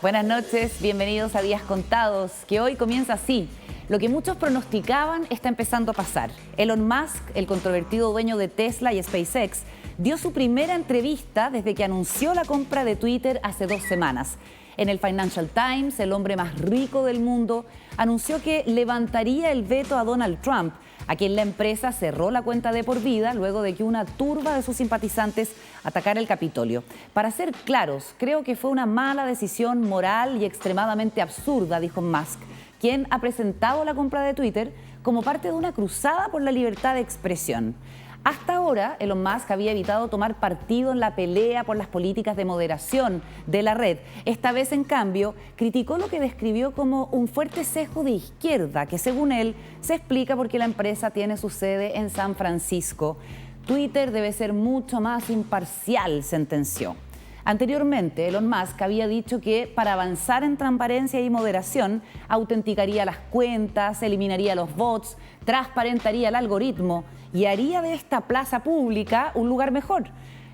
Buenas noches, bienvenidos a Días Contados, que hoy comienza así. Lo que muchos pronosticaban está empezando a pasar. Elon Musk, el controvertido dueño de Tesla y SpaceX, dio su primera entrevista desde que anunció la compra de Twitter hace 2 semanas. En el Financial Times, el hombre más rico del mundo anunció que levantaría el veto a Donald Trump, a quien la empresa cerró la cuenta de por vida luego de que una turba de sus simpatizantes atacara el Capitolio. Para ser claros, creo que fue una mala decisión moral y extremadamente absurda, dijo Musk, quien ha presentado la compra de Twitter como parte de una cruzada por la libertad de expresión. Hasta ahora, Elon Musk había evitado tomar partido en la pelea por las políticas de moderación de la red. Esta vez, en cambio, criticó lo que describió como un fuerte sesgo de izquierda, que según él se explica porque la empresa tiene su sede en San Francisco. Twitter debe ser mucho más imparcial, sentenció. Anteriormente, Elon Musk había dicho que para avanzar en transparencia y moderación, autenticaría las cuentas, eliminaría los bots, transparentaría el algoritmo y haría de esta plaza pública un lugar mejor.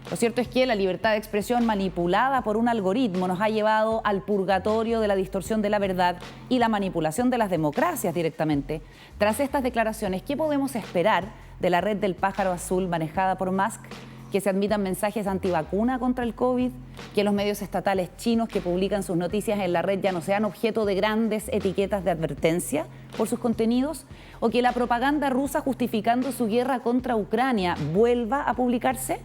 Lo cierto es que la libertad de expresión manipulada por un algoritmo nos ha llevado al purgatorio de la distorsión de la verdad y la manipulación de las democracias directamente. Tras estas declaraciones, ¿qué podemos esperar de la red del pájaro azul manejada por Musk? Que se admitan mensajes antivacuna contra el COVID, que los medios estatales chinos que publican sus noticias en la red ya no sean objeto de grandes etiquetas de advertencia por sus contenidos, o que la propaganda rusa justificando su guerra contra Ucrania vuelva a publicarse.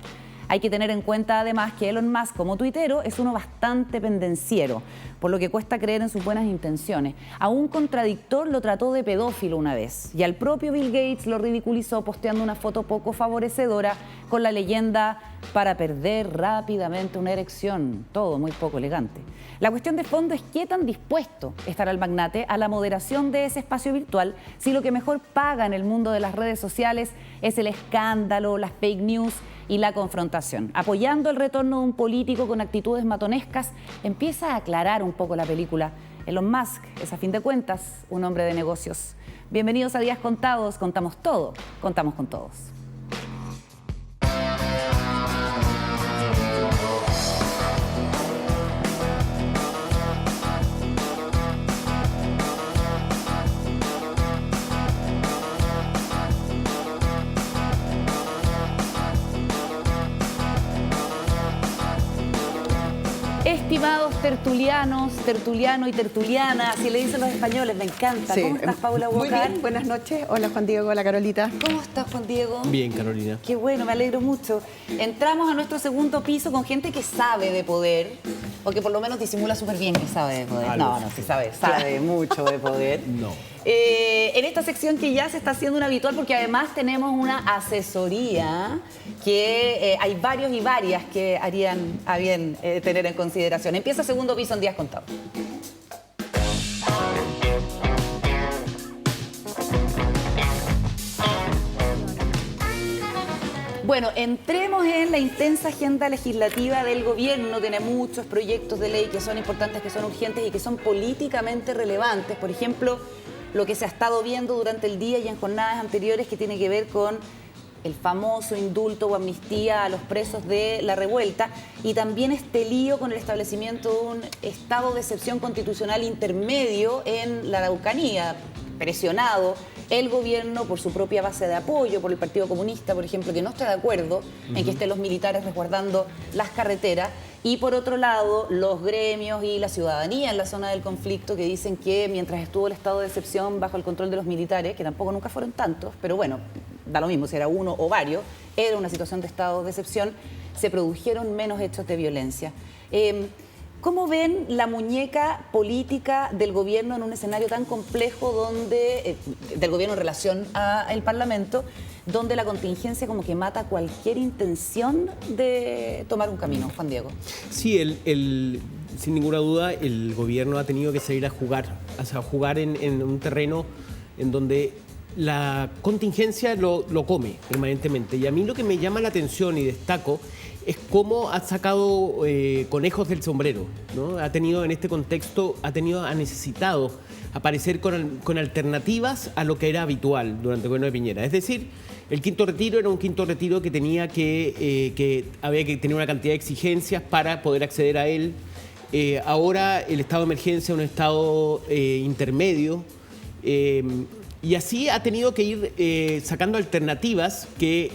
Hay que tener en cuenta además que Elon Musk, como tuitero, es uno bastante pendenciero, por lo que cuesta creer en sus buenas intenciones. A un contradictor lo trató de pedófilo una vez y al propio Bill Gates lo ridiculizó posteando una foto poco favorecedora con la leyenda "para perder rápidamente una erección", todo muy poco elegante. La cuestión de fondo es qué tan dispuesto estará el magnate a la moderación de ese espacio virtual si lo que mejor paga en el mundo de las redes sociales es el escándalo, las fake news y la confrontación. Apoyando el retorno de un político con actitudes matonescas, empieza a aclarar un poco la película. Elon Musk es, a fin de cuentas, un hombre de negocios. Bienvenidos a Días Contados, contamos todo, contamos con todos. Estimados tertulianos, tertuliano y tertuliana, así le dicen los españoles, me encanta. Sí. ¿Cómo estás, Paula Muy Bocar? bien, buenas noches. Hola, Juan Diego, hola, Carolita. ¿Cómo estás, Juan Diego? Bien, Carolina. Qué bueno, me alegro mucho. Entramos a nuestro segundo piso con gente que sabe de poder, o que por lo menos disimula súper bien que sabe de poder. Algo. No, sí sabe mucho de poder. No. En esta sección que ya se está haciendo una habitual, porque además tenemos una asesoría que hay varios y varias que harían a bien tener en consideración. Empieza segundo piso en Días Contados. Bueno, entremos en la intensa agenda legislativa del gobierno. Tiene muchos proyectos de ley que son importantes, que son urgentes y que son políticamente relevantes. Por ejemplo, lo que se ha estado viendo durante el día y en jornadas anteriores que tiene que ver con el famoso indulto o amnistía a los presos de la revuelta y también este lío con el establecimiento de un estado de excepción constitucional intermedio en la Araucanía, presionado el gobierno por su propia base de apoyo, por el Partido Comunista, por ejemplo, que no está de acuerdo en que estén los militares resguardando las carreteras, y por otro lado, los gremios y la ciudadanía en la zona del conflicto que dicen que mientras estuvo el estado de excepción bajo el control de los militares, que tampoco nunca fueron tantos, pero bueno, da lo mismo si era uno o varios, era una situación de estado de excepción, se produjeron menos hechos de violencia. ¿Cómo ven la muñeca política del gobierno en un escenario tan complejo donde, del gobierno en relación al Parlamento, donde la contingencia como que mata cualquier intención de tomar un camino? Juan Diego. Sí, sin ninguna duda el gobierno ha tenido que salir a jugar, o sea, jugar en un terreno en donde la contingencia lo come permanentemente. Y a mí lo que me llama la atención y destaco es cómo ha sacado conejos del sombrero, ¿no? Ha tenido en este contexto, ha necesitado aparecer con alternativas a lo que era habitual durante el gobierno de Piñera. Es decir, el quinto retiro era un quinto retiro que había que tener una cantidad de exigencias para poder acceder a él. ahora el estado de emergencia es un estado intermedio. Y así ha tenido que ir sacando alternativas que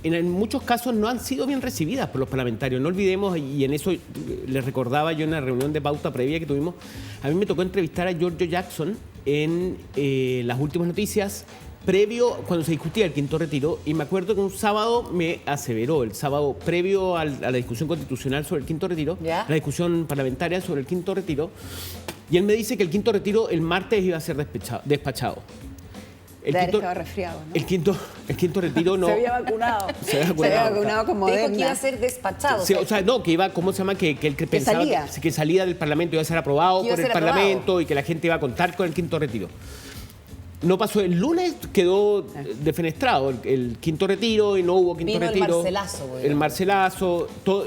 en muchos casos no han sido bien recibidas por los parlamentarios. No olvidemos, y en eso les recordaba yo en la reunión de pauta previa que tuvimos, a mí me tocó entrevistar a Giorgio Jackson en las últimas noticias, previo, cuando se discutía el quinto retiro, y me acuerdo que un sábado me aseveró, el sábado previo a la discusión constitucional sobre el quinto retiro, ¿Ya? la discusión parlamentaria sobre el quinto retiro, y él me dice que el quinto retiro el martes iba a ser despachado. Estaba resfriado, ¿no? El quinto retiro no... Se había vacunado. Se había Se había vacunado con Dijo que iba Moderna. a ser despachado. Sí, o sea, no, que iba, ¿cómo se llama? Que el que pensaba salía. que salía del Parlamento, iba a ser aprobado Que iba a por el ser aprobado. Parlamento y que la gente iba a contar con el quinto retiro. No pasó, el lunes quedó defenestrado el quinto retiro y no hubo quinto Vino el retiro. Marcelazo, güey. El Marcelazo, todos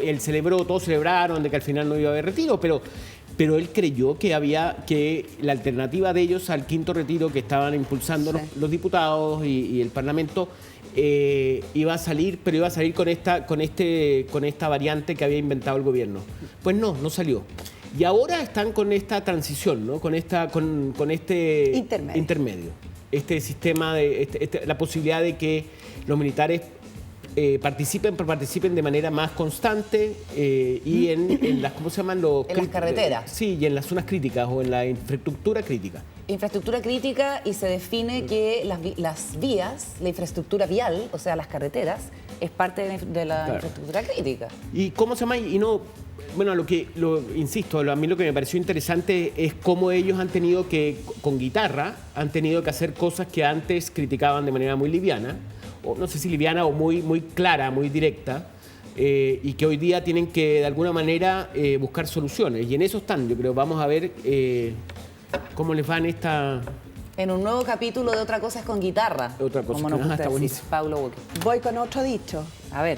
celebraron de que al final no iba a haber retiro, pero él creyó que la alternativa de ellos al quinto retiro que estaban impulsando los diputados y el Parlamento iba a salir, pero iba a salir con esta variante que había inventado el gobierno. Pues no salió. Y ahora están con esta transición, ¿no? Con este intermedio. Este sistema, la posibilidad de que los militares participen de manera más constante y en las, ¿cómo se llaman? En las carreteras. Sí, y en las zonas críticas o en la infraestructura crítica. Infraestructura crítica, y se define que las vías, la infraestructura vial, o sea, las carreteras, es parte de la Claro. infraestructura crítica. ¿Y cómo se llama? Y no, bueno, insisto, a mí lo que me pareció interesante es cómo ellos han tenido que, con guitarra, han tenido que hacer cosas que antes criticaban de manera muy liviana, o no sé si liviana o muy clara, muy directa, y que hoy día tienen que de alguna manera buscar soluciones. Y en eso están, yo creo. Vamos a ver cómo les va en esta... En un nuevo capítulo de Otra Cosa es con Guitarra. Otra Cosa como es con- nos gusta está decir, buenísimo. Paulo Boque. Voy con otro dicho. A ver,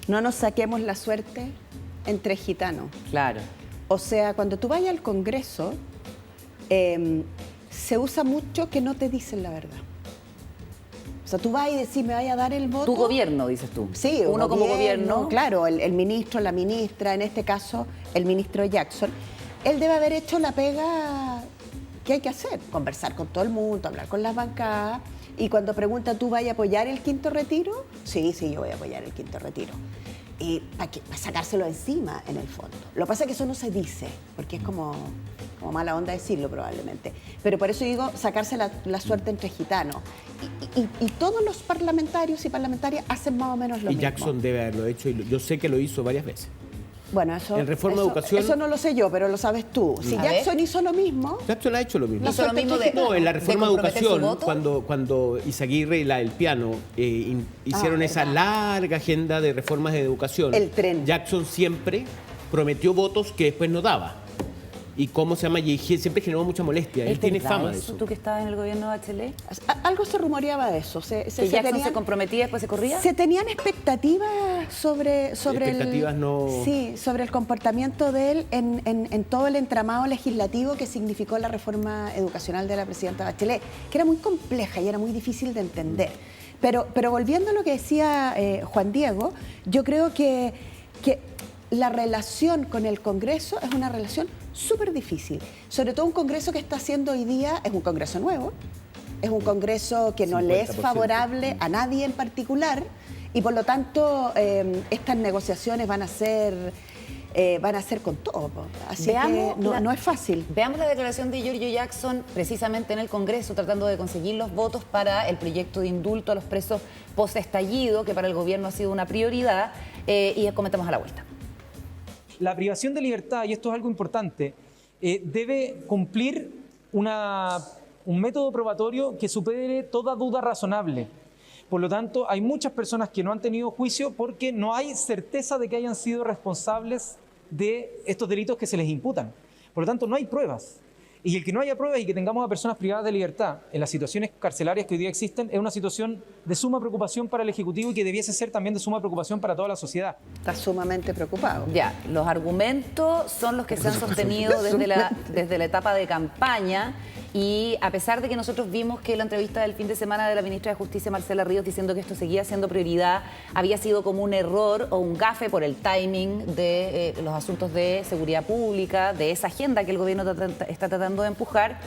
No nos saquemos la suerte entre gitanos. claro. O sea, cuando tú vayas al Congreso, se usa mucho que no te dicen la verdad. O sea, tú vas y decís, me vaya a dar el voto. Tu gobierno, dices tú. Sí, uno como gobierno. Claro, el ministro, la ministra, en este caso, el ministro Jackson, él debe haber hecho la pega que hay que hacer, conversar con todo el mundo, hablar con las bancadas, y cuando pregunta, ¿tú vas a apoyar el quinto retiro? Sí, yo voy a apoyar el quinto retiro. Y para sacárselo encima, en el fondo. Lo que pasa es que eso no se dice, porque es como mala onda decirlo probablemente. Pero por eso digo, sacarse la suerte entre gitanos. Y todos los parlamentarios y parlamentarias hacen más o menos lo Y mismo. Jackson debe haberlo hecho, y yo sé que lo hizo varias veces. Bueno, eso, En Reforma de Educación- eso no lo sé yo, pero lo sabes tú. Si A Jackson ver. hizo lo mismo, Jackson ha hecho lo mismo. Hizo lo mismo de... No, en la reforma de comprometer su educación, voto. cuando Izaguirre y el piano hicieron esa larga agenda de reformas de educación, El tren. Jackson siempre prometió votos que después no daba. Y cómo se llama, y siempre generó mucha molestia. Él ¿Es tiene verdad fama de eso. ¿Tú que estabas en el gobierno de Bachelet? algo se rumoreaba de eso. ¿Que Jackson se comprometía y después se corría? Se tenían expectativas sobre Expectativas sobre el comportamiento de él en todo el entramado legislativo que significó la reforma educacional de la presidenta Bachelet, que era muy compleja y era muy difícil de entender. Pero volviendo a lo que decía Juan Diego, yo creo que la relación con el Congreso es una relación súper difícil. Sobre todo un Congreso que está haciendo hoy día, es un Congreso nuevo, es un Congreso que no le es 50%. favorable a nadie en particular, y por lo tanto estas negociaciones van a ser con todo. Así Veamos que no, la- no es fácil. Veamos la declaración de Giorgio Jackson precisamente en el Congreso, tratando de conseguir los votos para el proyecto de indulto a los presos post-estallido, que para el gobierno ha sido una prioridad, y comentamos a la vuelta. La privación de libertad, y esto es algo importante, debe cumplir un método probatorio que supere toda duda razonable. Por lo tanto, hay muchas personas que no han tenido juicio porque no hay certeza de que hayan sido responsables de estos delitos que se les imputan. Por lo tanto, no hay pruebas. Y el que no haya pruebas y que tengamos a personas privadas de libertad en las situaciones carcelarias que hoy día existen es una situación de suma preocupación para el Ejecutivo y que debiese ser también de suma preocupación para toda la sociedad. Está sumamente preocupado. Ya, los argumentos son los que se han sostenido desde la etapa de campaña, Y a pesar de que nosotros vimos que la entrevista del fin de semana de la ministra de Justicia, Marcela Ríos, diciendo que esto seguía siendo prioridad, había sido como un error o un gafe por el timing de los asuntos de seguridad pública, de esa agenda que el gobierno está tratando de empujar,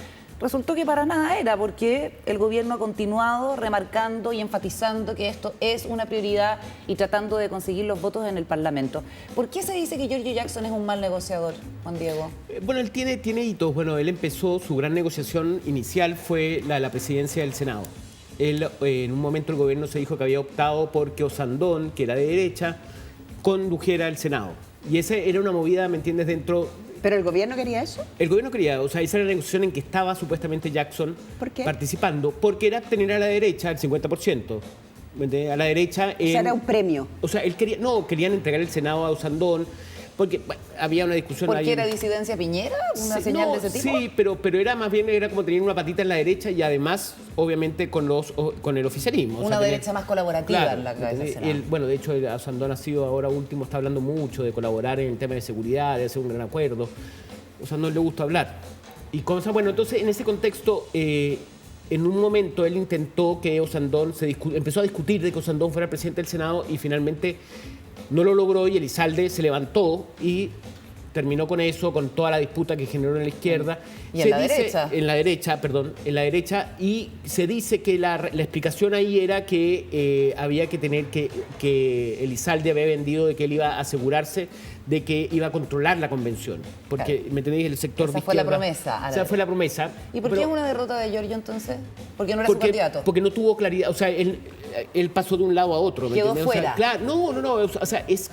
resultó que para nada era, porque el gobierno ha continuado remarcando y enfatizando que esto es una prioridad y tratando de conseguir los votos en el Parlamento. ¿Por qué se dice que Giorgio Jackson es un mal negociador, Juan Diego? Bueno, él tiene hitos. Bueno, él empezó, su gran negociación inicial fue la presidencia del Senado. Él, en un momento el gobierno se dijo que había optado porque Osandón, que era de derecha, condujera el Senado. Y esa era una movida, ¿me entiendes?, dentro... ¿Pero el gobierno quería eso? El gobierno quería, o sea, esa era la negociación en que estaba supuestamente Jackson ¿Por qué? participando, porque era tener a la derecha el 50%. ¿Me entiendes? A la derecha... O sea, era un premio. O sea, él quería, no, querían entregar el Senado a Osandón, porque bueno, había una discusión ¿Por ahí. qué era disidencia Piñera? ¿Una señal no, de ese tipo? Sí, pero era más bien era como tener una patita en la derecha y además, obviamente, con el oficialismo. Una derecha más colaborativa claro, en la cabeza del Senado. bueno, de hecho, Osandón ha sido ahora último, está hablando mucho de colaborar en el tema de seguridad, de hacer un gran acuerdo. Osandón le gusta hablar. Y cosas, bueno, entonces en ese contexto, en un momento él intentó que Osandón empezó a discutir de que Osandón fuera presidente del Senado y finalmente no lo logró y Elizalde se levantó y terminó con eso, con toda la disputa que generó en la izquierda. ¿Y en la derecha? En la derecha, y se dice que la explicación ahí era que había que tener que Elizalde había vendido de que él iba a asegurarse de que iba a controlar la convención. Porque, Claro. ¿me entendéis? El sector Esa de fue la izquierda... promesa. O sea, fue la promesa. ¿Y por qué pero- una derrota de Giorgio entonces? ¿Porque no era su candidato? porque no tuvo claridad, o sea, él pasó de un lado a otro. ¿me Quedó entiendes? O sea, fuera. claro, no, o sea, es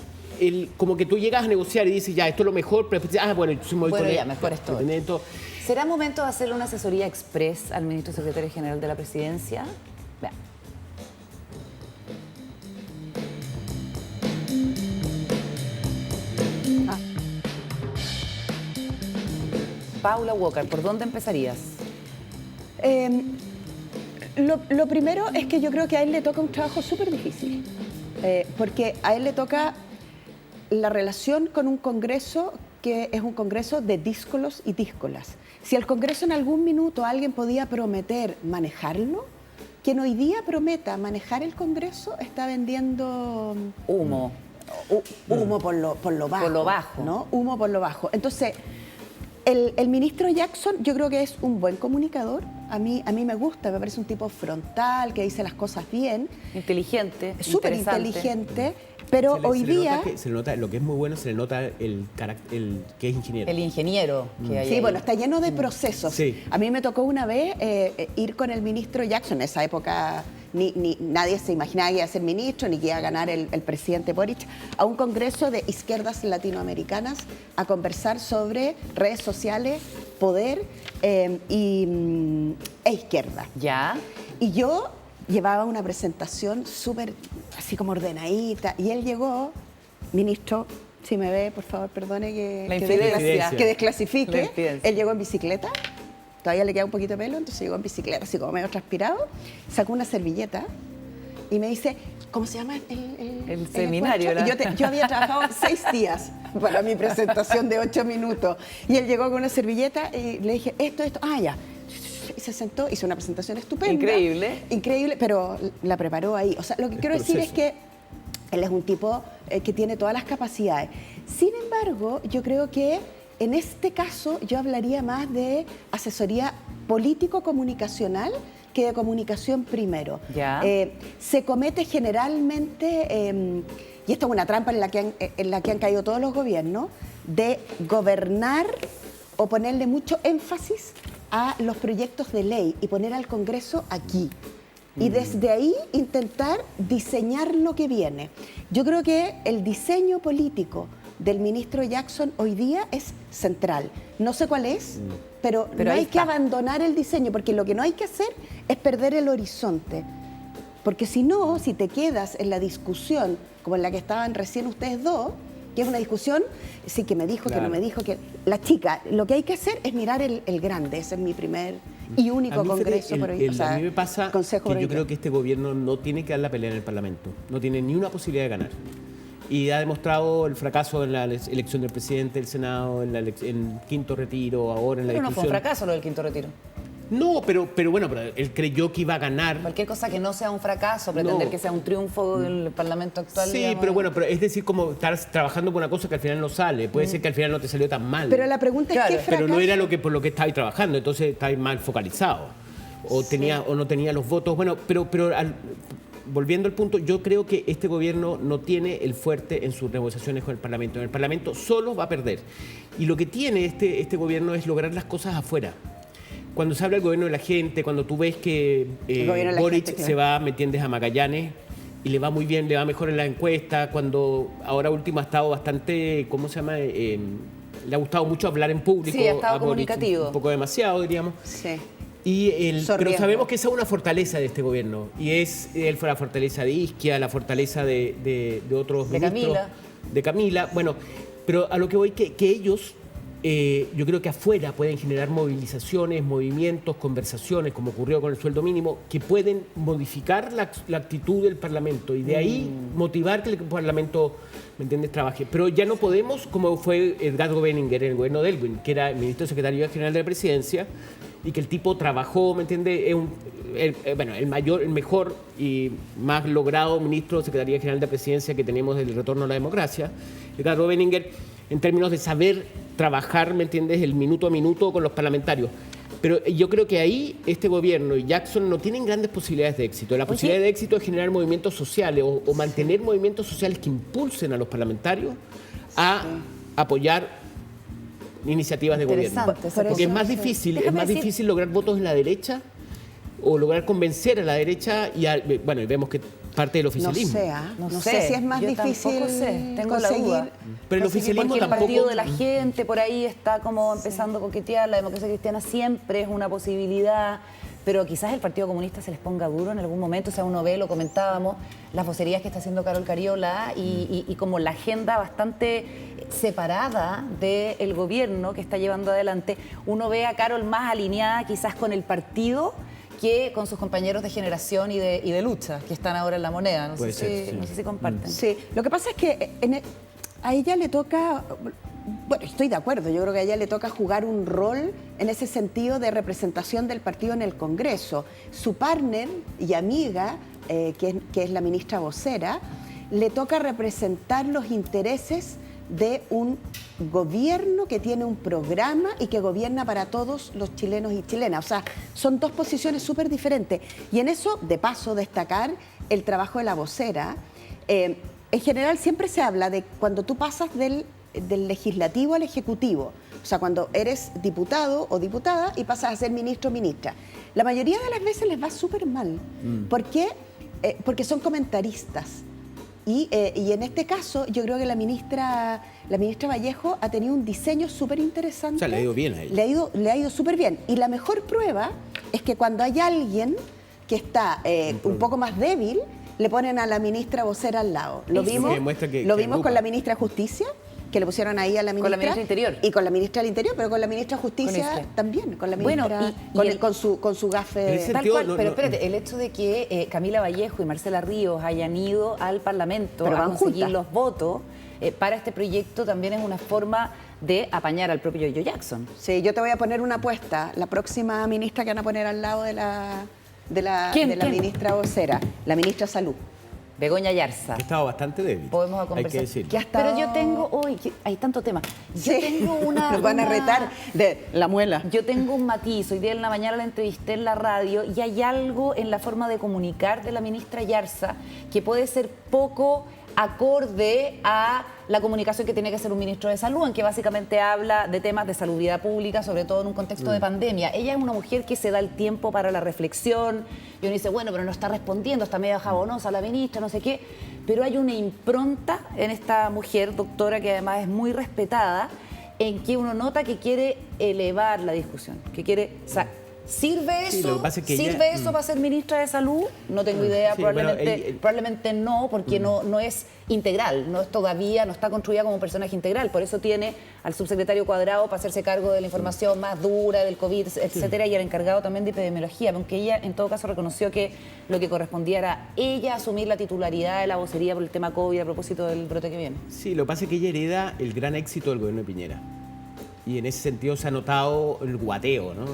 como que tú llegas a negociar y dices, ya, esto es lo mejor, pero después dices, bueno, yo me voy Bueno, con ya, él. mejor esto. ¿Me entiendes? Entonces, ¿Será momento de hacerle una asesoría express al ministro secretario general de la presidencia? Vean. Paula Walker, ¿por dónde empezarías? Lo primero es que yo creo que a él le toca un trabajo súper difícil, porque a él le toca la relación con un Congreso que es un Congreso de díscolos y díscolas. Si el Congreso en algún minuto alguien podía prometer manejarlo, quien hoy día prometa manejar el Congreso está vendiendo Humo. humo por lo bajo. Por lo bajo. ¿No? Humo por lo bajo. Entonces, el ministro Jackson yo creo que es un buen comunicador. A mí me gusta, me parece un tipo frontal, que dice las cosas bien. Inteligente, Súper interesante. inteligente, pero hoy se le día... nota se le nota, lo que es muy bueno, se le nota el que es ingeniero. El ingeniero que hay Sí, ahí. bueno, está lleno de procesos. Sí. A mí me tocó una vez ir con el ministro Jackson. En esa época nadie se imaginaba que iba a ser ministro ni que iba a ganar el presidente Boric, a un congreso de izquierdas latinoamericanas a conversar sobre redes sociales, poder e izquierda. ¿Ya? Y yo llevaba una presentación súper así como ordenadita y él llegó, ministro, si me ve, por favor, perdone La que infidencia. que desclasifique. La infidencia. Él llegó en bicicleta, todavía le queda un poquito de pelo, entonces llegó en bicicleta, así como medio transpirado, sacó una servilleta y me dice, ¿cómo se llama El seminario, encuentro? Y yo había trabajado 6 días para mi presentación de 8 minutos. Y él llegó con una servilleta y le dije, esto, ya. Y se sentó, hizo una presentación estupenda. Increíble. Increíble, pero la preparó ahí. O sea, lo que quiero decir es que él es un tipo que tiene todas las capacidades. Sin embargo, yo creo que en este caso yo hablaría más de asesoría político-comunicacional que de comunicación primero. Ya. Se comete generalmente, y esto es una trampa en la que han caído todos los gobiernos, de gobernar o ponerle mucho énfasis a los proyectos de ley y poner al Congreso aquí. Y desde ahí intentar diseñar lo que viene. Yo creo que el diseño político del ministro Jackson hoy día es central. No sé cuál es, pero no ahí hay que está. abandonar el diseño, porque lo que no hay que hacer es perder el horizonte. Porque si no, si te quedas en la discusión como en la que estaban recién ustedes dos, que es una discusión, sí, que me dijo, Claro. que no me dijo, que la chica, lo que hay que hacer es mirar el grande. Ese es mi primer y único A mí, fíjate, congreso por hoy. O sea, a mí me pasa consejo que por yo hoy creo día. que este gobierno no tiene que dar la pelea en el Parlamento. No tiene ni una posibilidad de ganar. Y ha demostrado el fracaso en la elección del presidente del Senado, en quinto retiro, ahora en la Pero no fue un discusión. fracaso lo del quinto retiro. No, pero bueno, pero él creyó que iba a ganar. Cualquier cosa que no sea un fracaso, pretender No. que sea un triunfo del Parlamento actual. Sí, digamos. pero bueno, pero es decir, como estar trabajando por una cosa que al final no sale. Puede ser que al final no te salió tan mal. Pero la pregunta Claro, es qué fracaso. Pero no era por lo que estabais trabajando, entonces estabais mal focalizado. O no tenía los votos. Bueno, pero volviendo al punto, yo creo que este gobierno no tiene el fuerte en sus negociaciones con el Parlamento. En el Parlamento solo va a perder. Y lo que tiene este gobierno es lograr las cosas afuera. Cuando se habla del gobierno de la gente, cuando tú ves que Boric se va, ¿me entiendes?, a Magallanes y le va muy bien, le va mejor en la encuesta, cuando ahora último ha estado bastante, ¿cómo se llama?, le ha gustado mucho hablar en público. Sí, ha estado a Boric, comunicativo. un poco demasiado, diríamos. Sí. Pero sabemos que esa es una fortaleza de este gobierno. Y él fue la fortaleza de Isquia, la fortaleza de otros de ministros. Camila. De Camila. Bueno, pero a lo que voy, que ellos, yo creo que afuera pueden generar movilizaciones, movimientos, conversaciones, como ocurrió con el sueldo mínimo, que pueden modificar la actitud del Parlamento y de ahí motivar que el Parlamento, ¿me entiendes?, trabaje. Pero ya no podemos, como fue Edgardo Benninger en el gobierno de Elwin, que era el ministro secretario general de la presidencia, y que el tipo trabajó, ¿me entiendes?, el mejor y más logrado ministro de Secretaría General de la Presidencia que tenemos del retorno a la democracia, Edgardo Benninger, en términos de saber trabajar, ¿me entiendes?, el minuto a minuto con los parlamentarios. Pero yo creo que ahí este gobierno y Jackson no tienen grandes posibilidades de éxito. La posibilidad de éxito es generar movimientos sociales o mantener movimientos sociales que impulsen a los parlamentarios a apoyar iniciativas de gobierno. Porque es más difícil lograr votos en la derecha o lograr convencer a la derecha y vemos que parte del oficialismo. No sé si es más yo difícil. Tampoco sé, tengo la duda. Pero el oficialismo porque tampoco. el partido de la gente por ahí está como empezando a coquetear, la democracia cristiana siempre es una posibilidad, pero quizás el Partido Comunista se les ponga duro en algún momento. O sea, uno ve, lo comentábamos, las vocerías que está haciendo Carol Cariola y como la agenda bastante separada del gobierno que está llevando adelante. Uno ve a Carol más alineada quizás con el partido que con sus compañeros de generación y de lucha que están ahora en La Moneda. No sé si comparten. Sí, lo que pasa es que a ella le toca, bueno, estoy de acuerdo, yo creo que a ella le toca jugar un rol en ese sentido de representación del partido en el Congreso. Su partner y amiga, que es la ministra vocera, le toca representar los intereses de un gobierno que tiene un programa y que gobierna para todos los chilenos y chilenas. O sea, son dos posiciones súper diferentes. Y en eso, de paso, destacar el trabajo de la vocera. En general siempre se habla de cuando tú pasas del legislativo al ejecutivo. O sea, cuando eres diputado o diputada y pasas a ser ministro o ministra. La mayoría de las veces les va súper mal. ¿Por qué? Porque son comentaristas. Y en este caso, yo creo que la ministra Vallejo ha tenido un diseño súper interesante. O sea, le ha ido bien a ella. Le ha ido súper bien. Y la mejor prueba es que cuando hay alguien que está un poco más débil, le ponen a la ministra vocera al lado. Lo vimos con la ministra de Justicia, que le pusieron ahí a la ministra. Con la ministra del Interior. Y con la ministra del Interior, pero con la ministra de Justicia también. Con la ministra, con su gafe. Tal cual, pero espérate, el hecho de que Camila Vallejo y Marcela Ríos hayan ido al Parlamento a conseguir los votos para este proyecto también es una forma de apañar al propio Joe Jackson. Sí, yo te voy a poner una apuesta. La próxima ministra que van a poner al lado de la ¿Quién? ministra vocera, la ministra de Salud. Begoña Yarza. Ha estado bastante débil. Podemos conversar. Hay que decirlo. Pero yo tengo, hay tanto tema. Yo tengo una... Nos van a retar de la muela. Yo tengo un matiz. Hoy día en la mañana la entrevisté en la radio y hay algo en la forma de comunicar de la ministra Yarza que puede ser poco acorde a la comunicación que tiene que hacer un ministro de salud, en que básicamente habla de temas de salubridad pública, sobre todo en un contexto de pandemia. Ella es una mujer que se da el tiempo para la reflexión y uno dice, bueno, pero no está respondiendo, está medio jabonosa la ministra, no sé qué, pero hay una impronta en esta mujer, doctora, que además es muy respetada, en que uno nota que quiere elevar la discusión, que quiere... ¿Sirve eso? Sí, lo que pasa es que ¿Sirve eso para ser ministra de Salud? No tengo idea, Sí, probablemente no, porque no es integral, no está construida como un personaje integral. Por eso tiene al subsecretario Cuadrado para hacerse cargo de la información más dura del COVID, etcétera, y al encargado también de epidemiología, aunque ella en todo caso reconoció que lo que correspondía era ella asumir la titularidad de la vocería por el tema COVID a propósito del brote que viene. Sí, lo que pasa es que ella hereda el gran éxito del gobierno de Piñera. Y en ese sentido se ha notado el guateo, ¿no?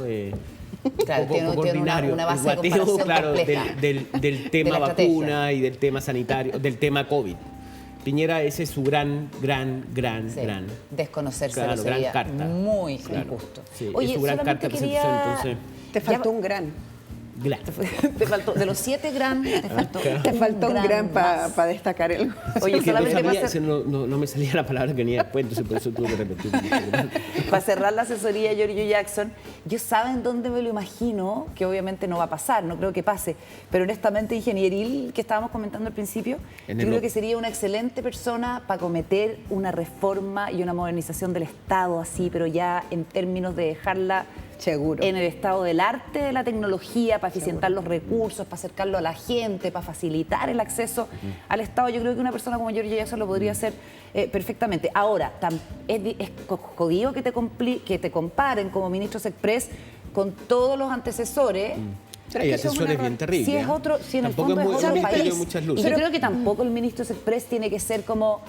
Claro, tiene ordinario. una base el de guateo, comparación claro, compleja. del tema De la estrategia. vacuna y del tema sanitario, del tema COVID. Piñera, ese es su gran. Sí, desconocerse Claro, lo gran sería carta. muy Claro. injusto. Sí, Oye, es su gran solamente carta de presentación, entonces. Te faltó un gran. Gran. Te faltó, de los 7 gran, te faltó, Te faltó un gran más. para destacar el. Oye, Que solamente no, para sabía, no me salía la palabra que venía después, entonces por eso tuve que repetir. Para cerrar la asesoría de Giorgio Jackson, yo saben dónde me lo imagino, que obviamente no va a pasar, no creo que pase, pero honestamente ingenieril, que estábamos comentando al principio, yo creo que sería una excelente persona para cometer una reforma y una modernización del Estado así, pero ya en términos de dejarla Seguro. en el estado del arte, de la tecnología, para eficientar los recursos, para acercarlo a la gente, para facilitar el acceso al Estado. Yo creo que una persona como Giorgio Jackson lo podría hacer perfectamente. Ahora, es jodido que te comparen como ministros express con todos los antecesores. Pero Hay es que eso es asesores un bien error. terribles. Si es otro, si en el Tampoco fondo es es otro muy país. de muchas luces. Y yo creo que tampoco el ministro express tiene que ser como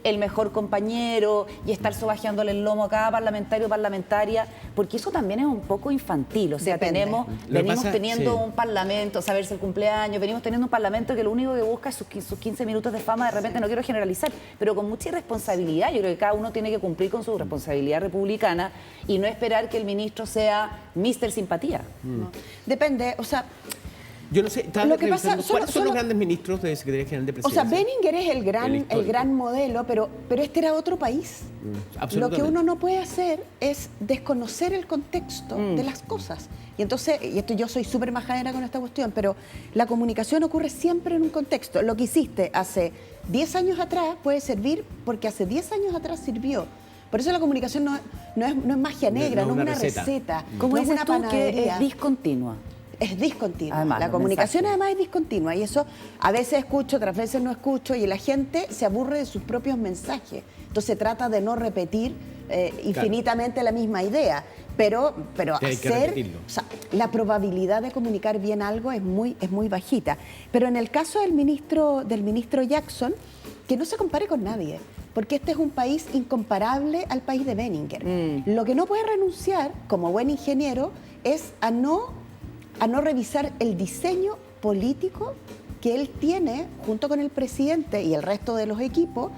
el mejor compañero y estar sobajeándole el lomo a cada parlamentario o parlamentaria, porque eso también es un poco infantil. O sea, Depende. venimos teniendo sí. un parlamento, saberse el cumpleaños, venimos teniendo un parlamento que lo único que busca es sus 15 minutos de fama, de repente, no quiero generalizar, pero con mucha irresponsabilidad. Yo creo que cada uno tiene que cumplir con su responsabilidad republicana y no esperar que el ministro sea Mr. Simpatía. No. Depende, o sea. Yo no sé, estaba Lo que pasa, revisando, ¿cuáles son solo- los grandes ministros de Secretaría General de O sea, Presidencia? Benninger es El histórico. el gran modelo, pero este era otro país. Lo que absolutamente. uno no puede hacer es desconocer el contexto de las cosas. Y entonces, y esto yo soy súper majadera con esta cuestión, pero la comunicación ocurre siempre en un contexto. Lo que hiciste hace 10 años atrás puede servir porque hace 10 años atrás sirvió. Por eso la comunicación no es magia negra, no es una receta, Como no es dices una tú, que panadería. es discontinua. Es discontinua. Además, la los comunicación mensajes. además es discontinua y eso a veces escucho, otras veces no escucho y la gente se aburre de sus propios mensajes. Entonces se trata de no repetir infinitamente la misma idea, pero Hay que hacer, repetirlo. o sea, la probabilidad de comunicar bien algo es muy bajita. Pero en el caso del ministro Jackson, que no se compare con nadie. Porque este es un país incomparable al país de Benninger. Lo que no puede renunciar, como buen ingeniero, es a no revisar el diseño político que él tiene junto con el presidente y el resto de los equipos.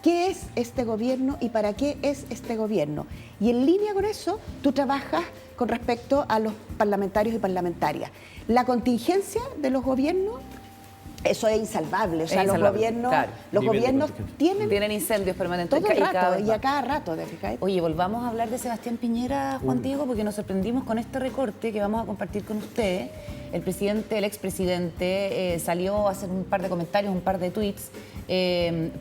¿Qué es este gobierno y para qué es este gobierno? Y en línea con eso, tú trabajas con respecto a los parlamentarios y parlamentarias. La contingencia de los gobiernos, eso es insalvable. O sea, Es los insalvable, gobiernos, claro. los Nivel de gobiernos contingencia. Tienen incendios permanentes. todo el cada rato vez y a más. cada rato, ¿te fijas? Oye, volvamos a hablar de Sebastián Piñera, Juan Diego, porque nos sorprendimos con este recorte que vamos a compartir con ustedes. El expresidente, salió a hacer un par de comentarios, un par de tweets,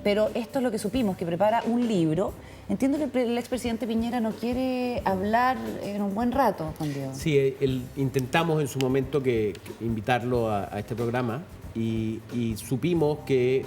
pero esto es lo que supimos, que prepara un libro. Entiendo que el expresidente Piñera no quiere hablar en un buen rato, Juan Diego. Sí, intentamos en su momento que invitarlo a este programa y supimos que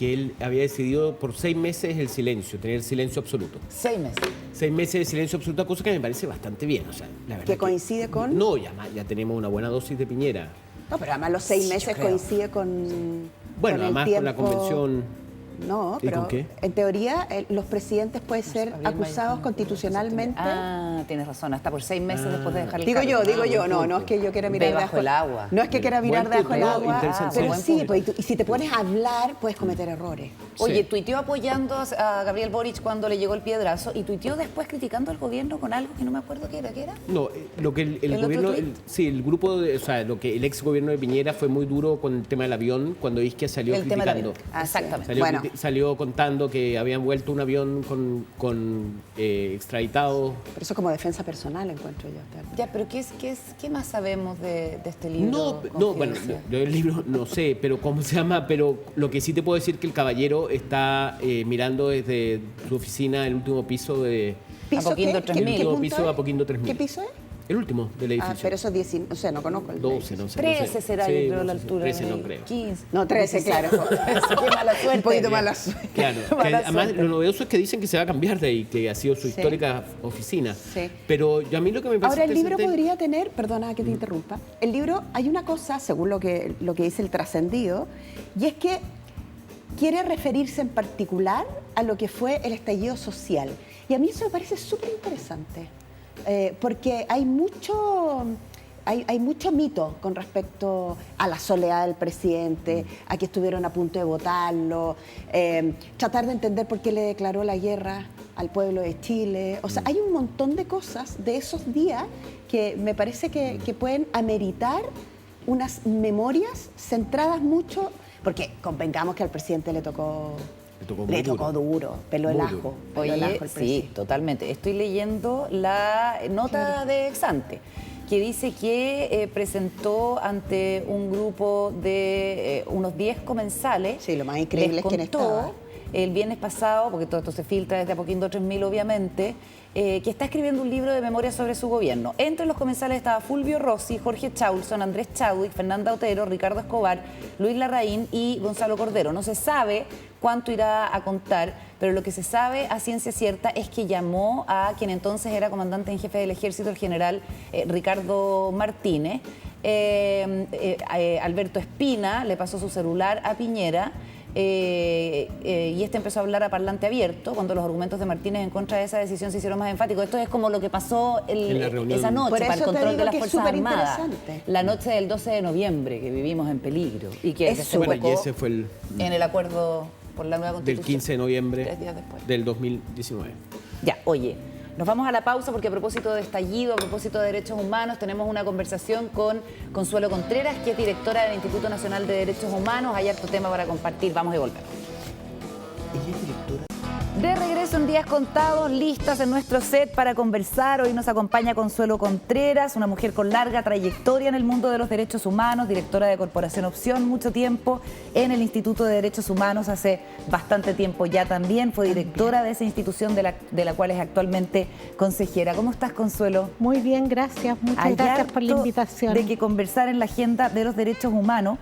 él había decidido por 6 meses el silencio, tener silencio absoluto. 6 meses. 6 meses de silencio absoluto, cosa que me parece bastante bien. O sea, la verdad Que coincide con... No, ya tenemos una buena dosis de Piñera. No, pero además los 6 Sí, yo meses creo. coincide con... Bueno, con el además con la tiempo. convención. No, ¿Y pero con qué? en teoría los presidentes pueden ser sabía, acusados Maya. constitucionalmente. Ah, tienes razón, hasta por 6 meses después de dejar el Digo cargo. yo, no es que yo quiera mirar Debajo del agua. No es que quiera mirar Buen debajo del punto, agua, interesante. pero Buen sí, punto. pues, y si te pones a hablar, puedes cometer errores. Oye, Sí. tuiteó apoyando a Gabriel Boric cuando le llegó el piedrazo y tuiteó después criticando al gobierno con algo que no me acuerdo qué era. ¿Qué era? No, lo que el ¿El otro gobierno, tuit? sí, el grupo, o sea, lo que el ex gobierno de Piñera fue muy duro con el tema del avión cuando Isquia salió El tema del criticando. avión. Exactamente. Salió, Bueno. salió contando que habían vuelto un avión con extraditados. Pero eso como defensa personal encuentro yo. Ya, pero ¿qué más sabemos de este libro? No, bueno, Confidencial? yo el libro no sé, pero cómo se llama, pero lo que sí te puedo decir que el caballero está mirando desde su oficina el último piso de... Apoquindo 3000. El último punto piso de es? Apoquindo 3000. ¿Qué piso es? El último del edificio. Ah, pero eso es 19, o sea, no conozco el 12, no sé. 13 será, yo creo, la no sé, altura. 13 de no creo. 15. No, 13, claro. Qué mala suerte. Un poquito mala suerte. Claro, que Mala además suerte. lo novedoso es que dicen que se va a cambiar de ahí, que ha sido su Sí. histórica oficina. Sí. Pero yo a mí lo que me parece Ahora el libro interesante- podría tener, perdona que te interrumpa, el libro hay una cosa, según lo que dice el trascendido, y es que quiere referirse en particular a lo que fue el estallido social. Y a mí eso me parece súper interesante, porque hay mucho mito con respecto a la soledad del presidente, a que estuvieron a punto de votarlo, tratar de entender por qué le declaró la guerra al pueblo de Chile. O sea, hay un montón de cosas de esos días que me parece que pueden ameritar unas memorias centradas mucho, porque convengamos que al presidente le tocó duro, pelo el ajo. Oye, sí, totalmente. Estoy leyendo la nota de Exante, que dice que presentó ante un grupo de unos 10 comensales. Sí, lo más increíble es quién estaba. El viernes pasado, porque todo esto se filtra desde Apoquindo 3000 obviamente, que está escribiendo un libro de memoria sobre su gobierno. Entre los comensales estaba Fulvio Rossi, Jorge Chaulson, Andrés Chadwick, Fernanda Otero, Ricardo Escobar, Luis Larraín y Gonzalo Cordero. No se sabe cuánto irá a contar, pero lo que se sabe a ciencia cierta es que llamó a quien entonces era comandante en jefe del ejército, el general Ricardo Martínez. Alberto Espina le pasó su celular a Piñera. Y este empezó a hablar a parlante abierto cuando los argumentos de Martínez en contra de esa decisión se hicieron más enfáticos. Esto es como lo que pasó esa noche para el control de las Fuerzas Armadas. La noche del 12 de noviembre que vivimos en peligro y que ese fue en el acuerdo por la nueva Constitución. Del 15 de noviembre 3 días después. del 2019. Ya, oye. Nos vamos a la pausa porque a propósito de estallido, a propósito de derechos humanos, tenemos una conversación con Consuelo Contreras, que es directora del Instituto Nacional de Derechos Humanos. Hay harto tema para compartir. Vamos y volvemos. Ella es directora. De regreso en días contados, listas en nuestro set para conversar. Hoy nos acompaña Consuelo Contreras, una mujer con larga trayectoria en el mundo de los derechos humanos, directora de Corporación Opción, mucho tiempo en el Instituto de Derechos Humanos, hace bastante tiempo ya también. Fue directora de esa institución de la cual es actualmente consejera. ¿Cómo estás, Consuelo? Muy bien, gracias. Muchas gracias por la invitación. De que conversar en la agenda de los derechos humanos.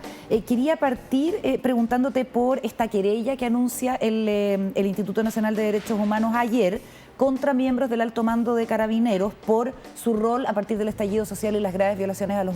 Quería partir preguntándote por esta querella que anuncia el Instituto Nacional de Derechos Humanos ayer contra miembros del alto mando de Carabineros por su rol a partir del estallido social y las graves violaciones a los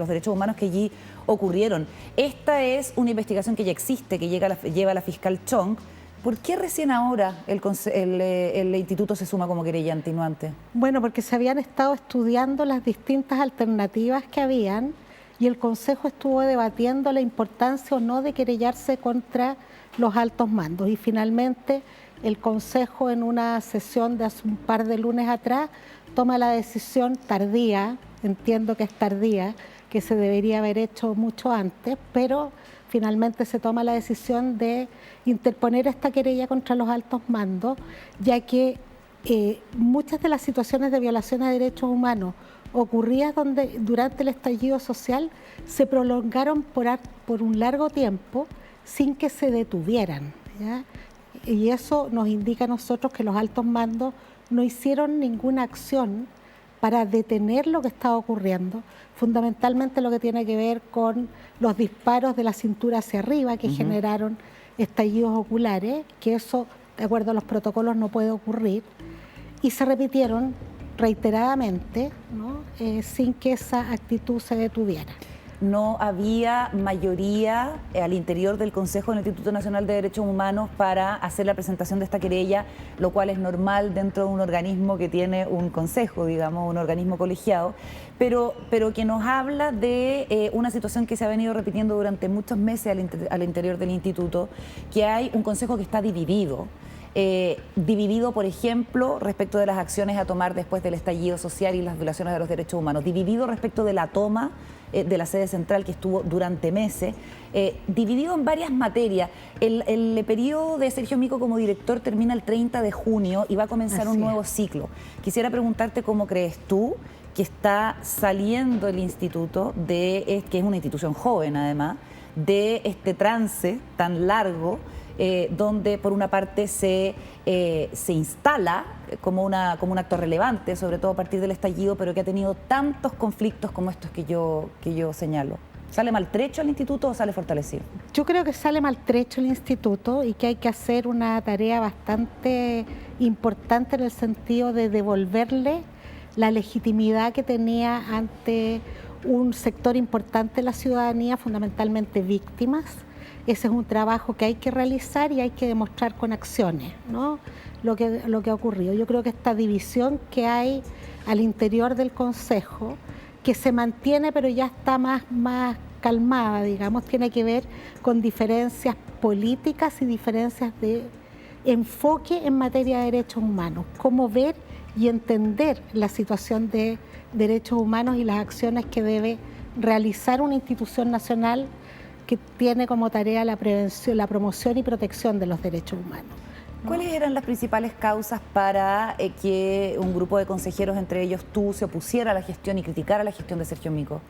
derechos humanos que allí ocurrieron. Esta es una investigación que ya existe, que lleva la fiscal Chong. ¿Por qué recién ahora el instituto se suma como querellante y no antes? Bueno, porque se habían estado estudiando las distintas alternativas que habían y el Consejo estuvo debatiendo la importancia o no de querellarse contra los altos mandos y finalmente el Consejo en una sesión de hace un par de lunes atrás toma la decisión tardía, entiendo que es tardía, que se debería haber hecho mucho antes, pero finalmente se toma la decisión de interponer esta querella contra los altos mandos, ya que muchas de las situaciones de violación a derechos humanos ocurridas durante el estallido social se prolongaron por un largo tiempo sin que se detuvieran, ¿ya? Y eso nos indica a nosotros que los altos mandos no hicieron ninguna acción para detener lo que estaba ocurriendo, fundamentalmente lo que tiene que ver con los disparos de la cintura hacia arriba que generaron estallidos oculares, que eso, de acuerdo a los protocolos, no puede ocurrir, y se repitieron reiteradamente, ¿no? Sin que esa actitud se detuviera. No había mayoría al interior del Consejo del Instituto Nacional de Derechos Humanos para hacer la presentación de esta querella, lo cual es normal dentro de un organismo que tiene un consejo, digamos, un organismo colegiado, pero que nos habla de una situación que se ha venido repitiendo durante muchos meses al interior del instituto, que hay un consejo que está dividido. Dividido, por ejemplo, respecto de las acciones a tomar después del estallido social y las violaciones de los derechos humanos, dividido respecto de la toma de la sede central que estuvo durante meses, dividido en varias materias. El periodo de Sergio Mico como director termina el 30 de junio y va a comenzar un nuevo ciclo. Quisiera preguntarte cómo crees tú que está saliendo el instituto, que es una institución joven además, de este trance tan largo, donde por una parte se instala como un acto relevante, sobre todo a partir del estallido, pero que ha tenido tantos conflictos como estos que yo señalo. ¿Sale maltrecho el instituto o sale fortalecido? Yo creo que sale maltrecho el instituto y que hay que hacer una tarea bastante importante en el sentido de devolverle la legitimidad que tenía ante un sector importante de la ciudadanía, fundamentalmente víctimas, ese es un trabajo que hay que realizar y hay que demostrar con acciones, ¿no? Lo que ha ocurrido. Yo creo que esta división que hay al interior del Consejo, que se mantiene pero ya está más calmada, digamos, tiene que ver con diferencias políticas y diferencias de enfoque en materia de derechos humanos, cómo ver y entender la situación de derechos humanos y las acciones que debe realizar una institución nacional que tiene como tarea la prevención, la promoción y protección de los derechos humanos, ¿no? ¿Cuáles eran las principales causas para que un grupo de consejeros, entre ellos tú, se opusiera a la gestión y criticara la gestión de Sergio Mico?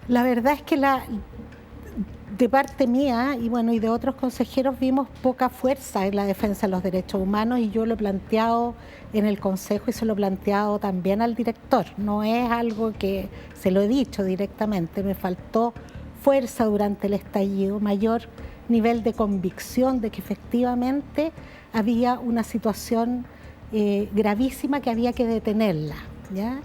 La verdad es que de parte mía y de otros consejeros vimos poca fuerza en la defensa de los derechos humanos, y yo lo he planteado en el Consejo y se lo he planteado también al director. No es algo que se lo he dicho directamente, me faltó fuerza durante el estallido, mayor nivel de convicción de que efectivamente había una situación gravísima que había que detenerla, ¿ya?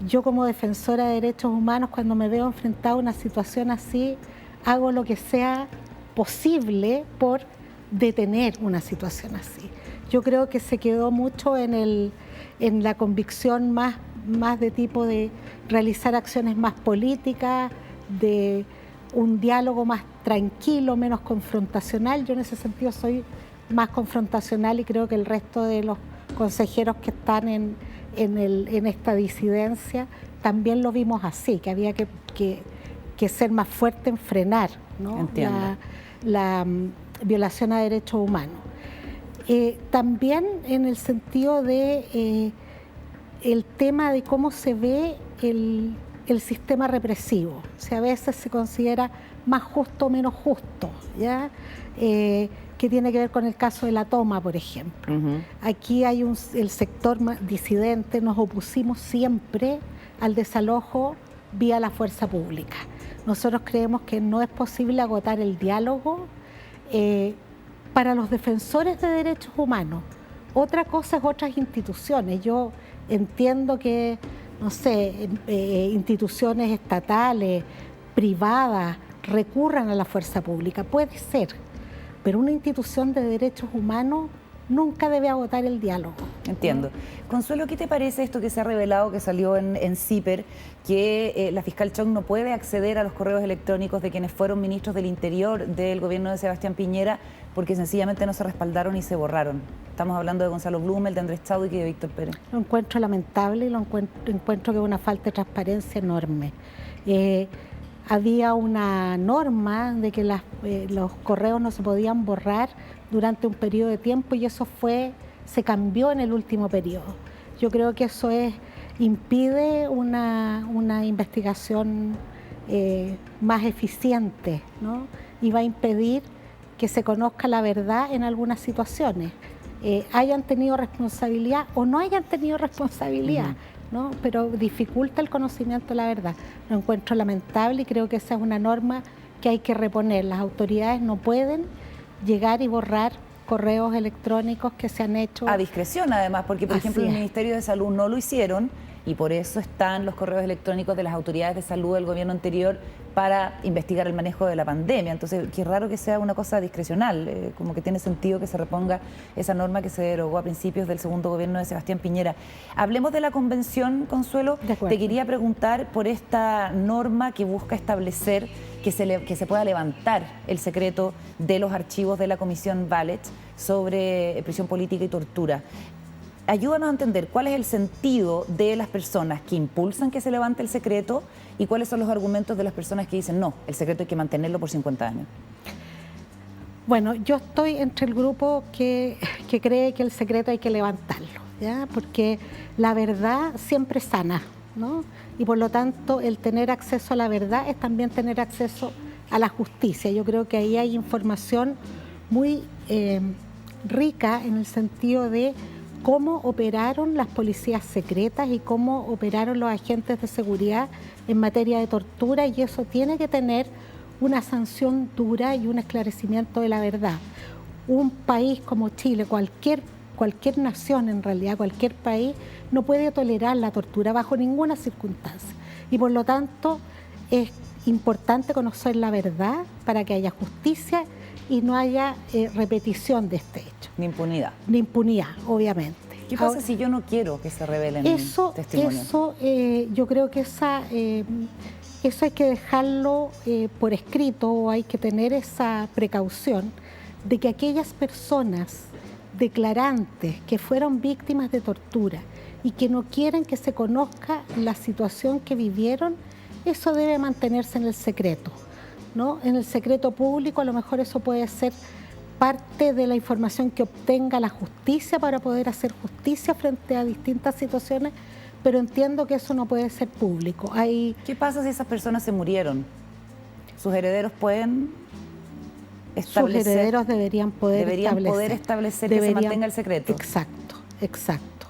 Yo como defensora de derechos humanos, cuando me veo enfrentada a una situación así, hago lo que sea posible por detener una situación así. Yo creo que se quedó mucho en la convicción más de tipo de realizar acciones más políticas, de un diálogo más tranquilo, menos confrontacional. Yo en ese sentido soy más confrontacional y creo que el resto de los consejeros que están en esta disidencia también lo vimos así, que había que ser más fuerte en frenar, ¿no? la violación a derechos humanos. También en el sentido de el tema de cómo se ve el sistema represivo. O sea, a veces se considera más justo o menos justo, ¿ya? Que tiene que ver con el caso de la toma, por ejemplo. Aquí hay el sector disidente, nos opusimos siempre al desalojo vía la fuerza pública. Nosotros creemos que no es posible agotar el diálogo para los defensores de derechos humanos. Otra cosa es otras instituciones. Yo entiendo que, no sé, instituciones estatales, privadas, recurran a la fuerza pública. Puede ser, pero una institución de derechos humanos nunca debe agotar el diálogo. Entiendo. Consuelo, ¿qué te parece esto que se ha revelado, que salió en CIPER, que la fiscal Chong no puede acceder a los correos electrónicos de quienes fueron ministros del Interior del gobierno de Sebastián Piñera porque sencillamente no se respaldaron y se borraron? Estamos hablando de Gonzalo Blumel, de Andrés Chadwick y de Víctor Pérez. Lo encuentro lamentable y encuentro que es una falta de transparencia enorme. Había una norma de que los correos no se podían borrar durante un periodo de tiempo y eso se cambió en el último periodo. Yo creo que eso impide una investigación más eficiente, ¿no? Y va a impedir que se conozca la verdad en algunas situaciones, hayan tenido responsabilidad o no hayan tenido responsabilidad, ¿no? Pero dificulta el conocimiento de la verdad. Lo encuentro lamentable y creo que esa es una norma que hay que reponer. Las autoridades no pueden llegar y borrar correos electrónicos que se han hecho a discreción, además, porque por ejemplo el Ministerio de Salud no lo hicieron y por eso están los correos electrónicos de las autoridades de salud del gobierno anterior para investigar el manejo de la pandemia. Entonces, qué raro que sea una cosa discrecional, como que tiene sentido que se reponga esa norma que se derogó a principios del segundo gobierno de Sebastián Piñera. Hablemos de la convención, Consuelo. Te quería preguntar por esta norma que busca establecer que se pueda levantar el secreto de los archivos de la Comisión Valech sobre prisión política y tortura. Ayúdanos a entender cuál es el sentido de las personas que impulsan que se levante el secreto y cuáles son los argumentos de las personas que dicen no, el secreto hay que mantenerlo por 50 años. Bueno, yo estoy entre el grupo que cree que el secreto hay que levantarlo, ¿ya? Porque la verdad siempre sana, ¿no? Y por lo tanto el tener acceso a la verdad es también tener acceso a la justicia. Yo creo que ahí hay información muy rica en el sentido de cómo operaron las policías secretas y cómo operaron los agentes de seguridad en materia de tortura, y eso tiene que tener una sanción dura y un esclarecimiento de la verdad. Un país como Chile, cualquier nación en realidad, cualquier país, no puede tolerar la tortura bajo ninguna circunstancia. Y por lo tanto es importante conocer la verdad para que haya justicia y no haya repetición de este hecho. Ni impunidad. Ni impunidad, obviamente. ¿Qué pasa Ahora, si yo no quiero que se revelen testimonios? Yo creo que eso hay que dejarlo por escrito, o hay que tener esa precaución de que aquellas personas declarantes que fueron víctimas de tortura y que no quieren que se conozca la situación que vivieron, eso debe mantenerse en el secreto, ¿no? En el secreto público. A lo mejor eso puede ser parte de la información que obtenga la justicia para poder hacer justicia frente a distintas situaciones, pero entiendo que eso no puede ser público. ¿Qué pasa si esas personas se murieron? ¿Sus herederos pueden establecer? Sus herederos deberían poder establecer que se mantenga el secreto. Exacto.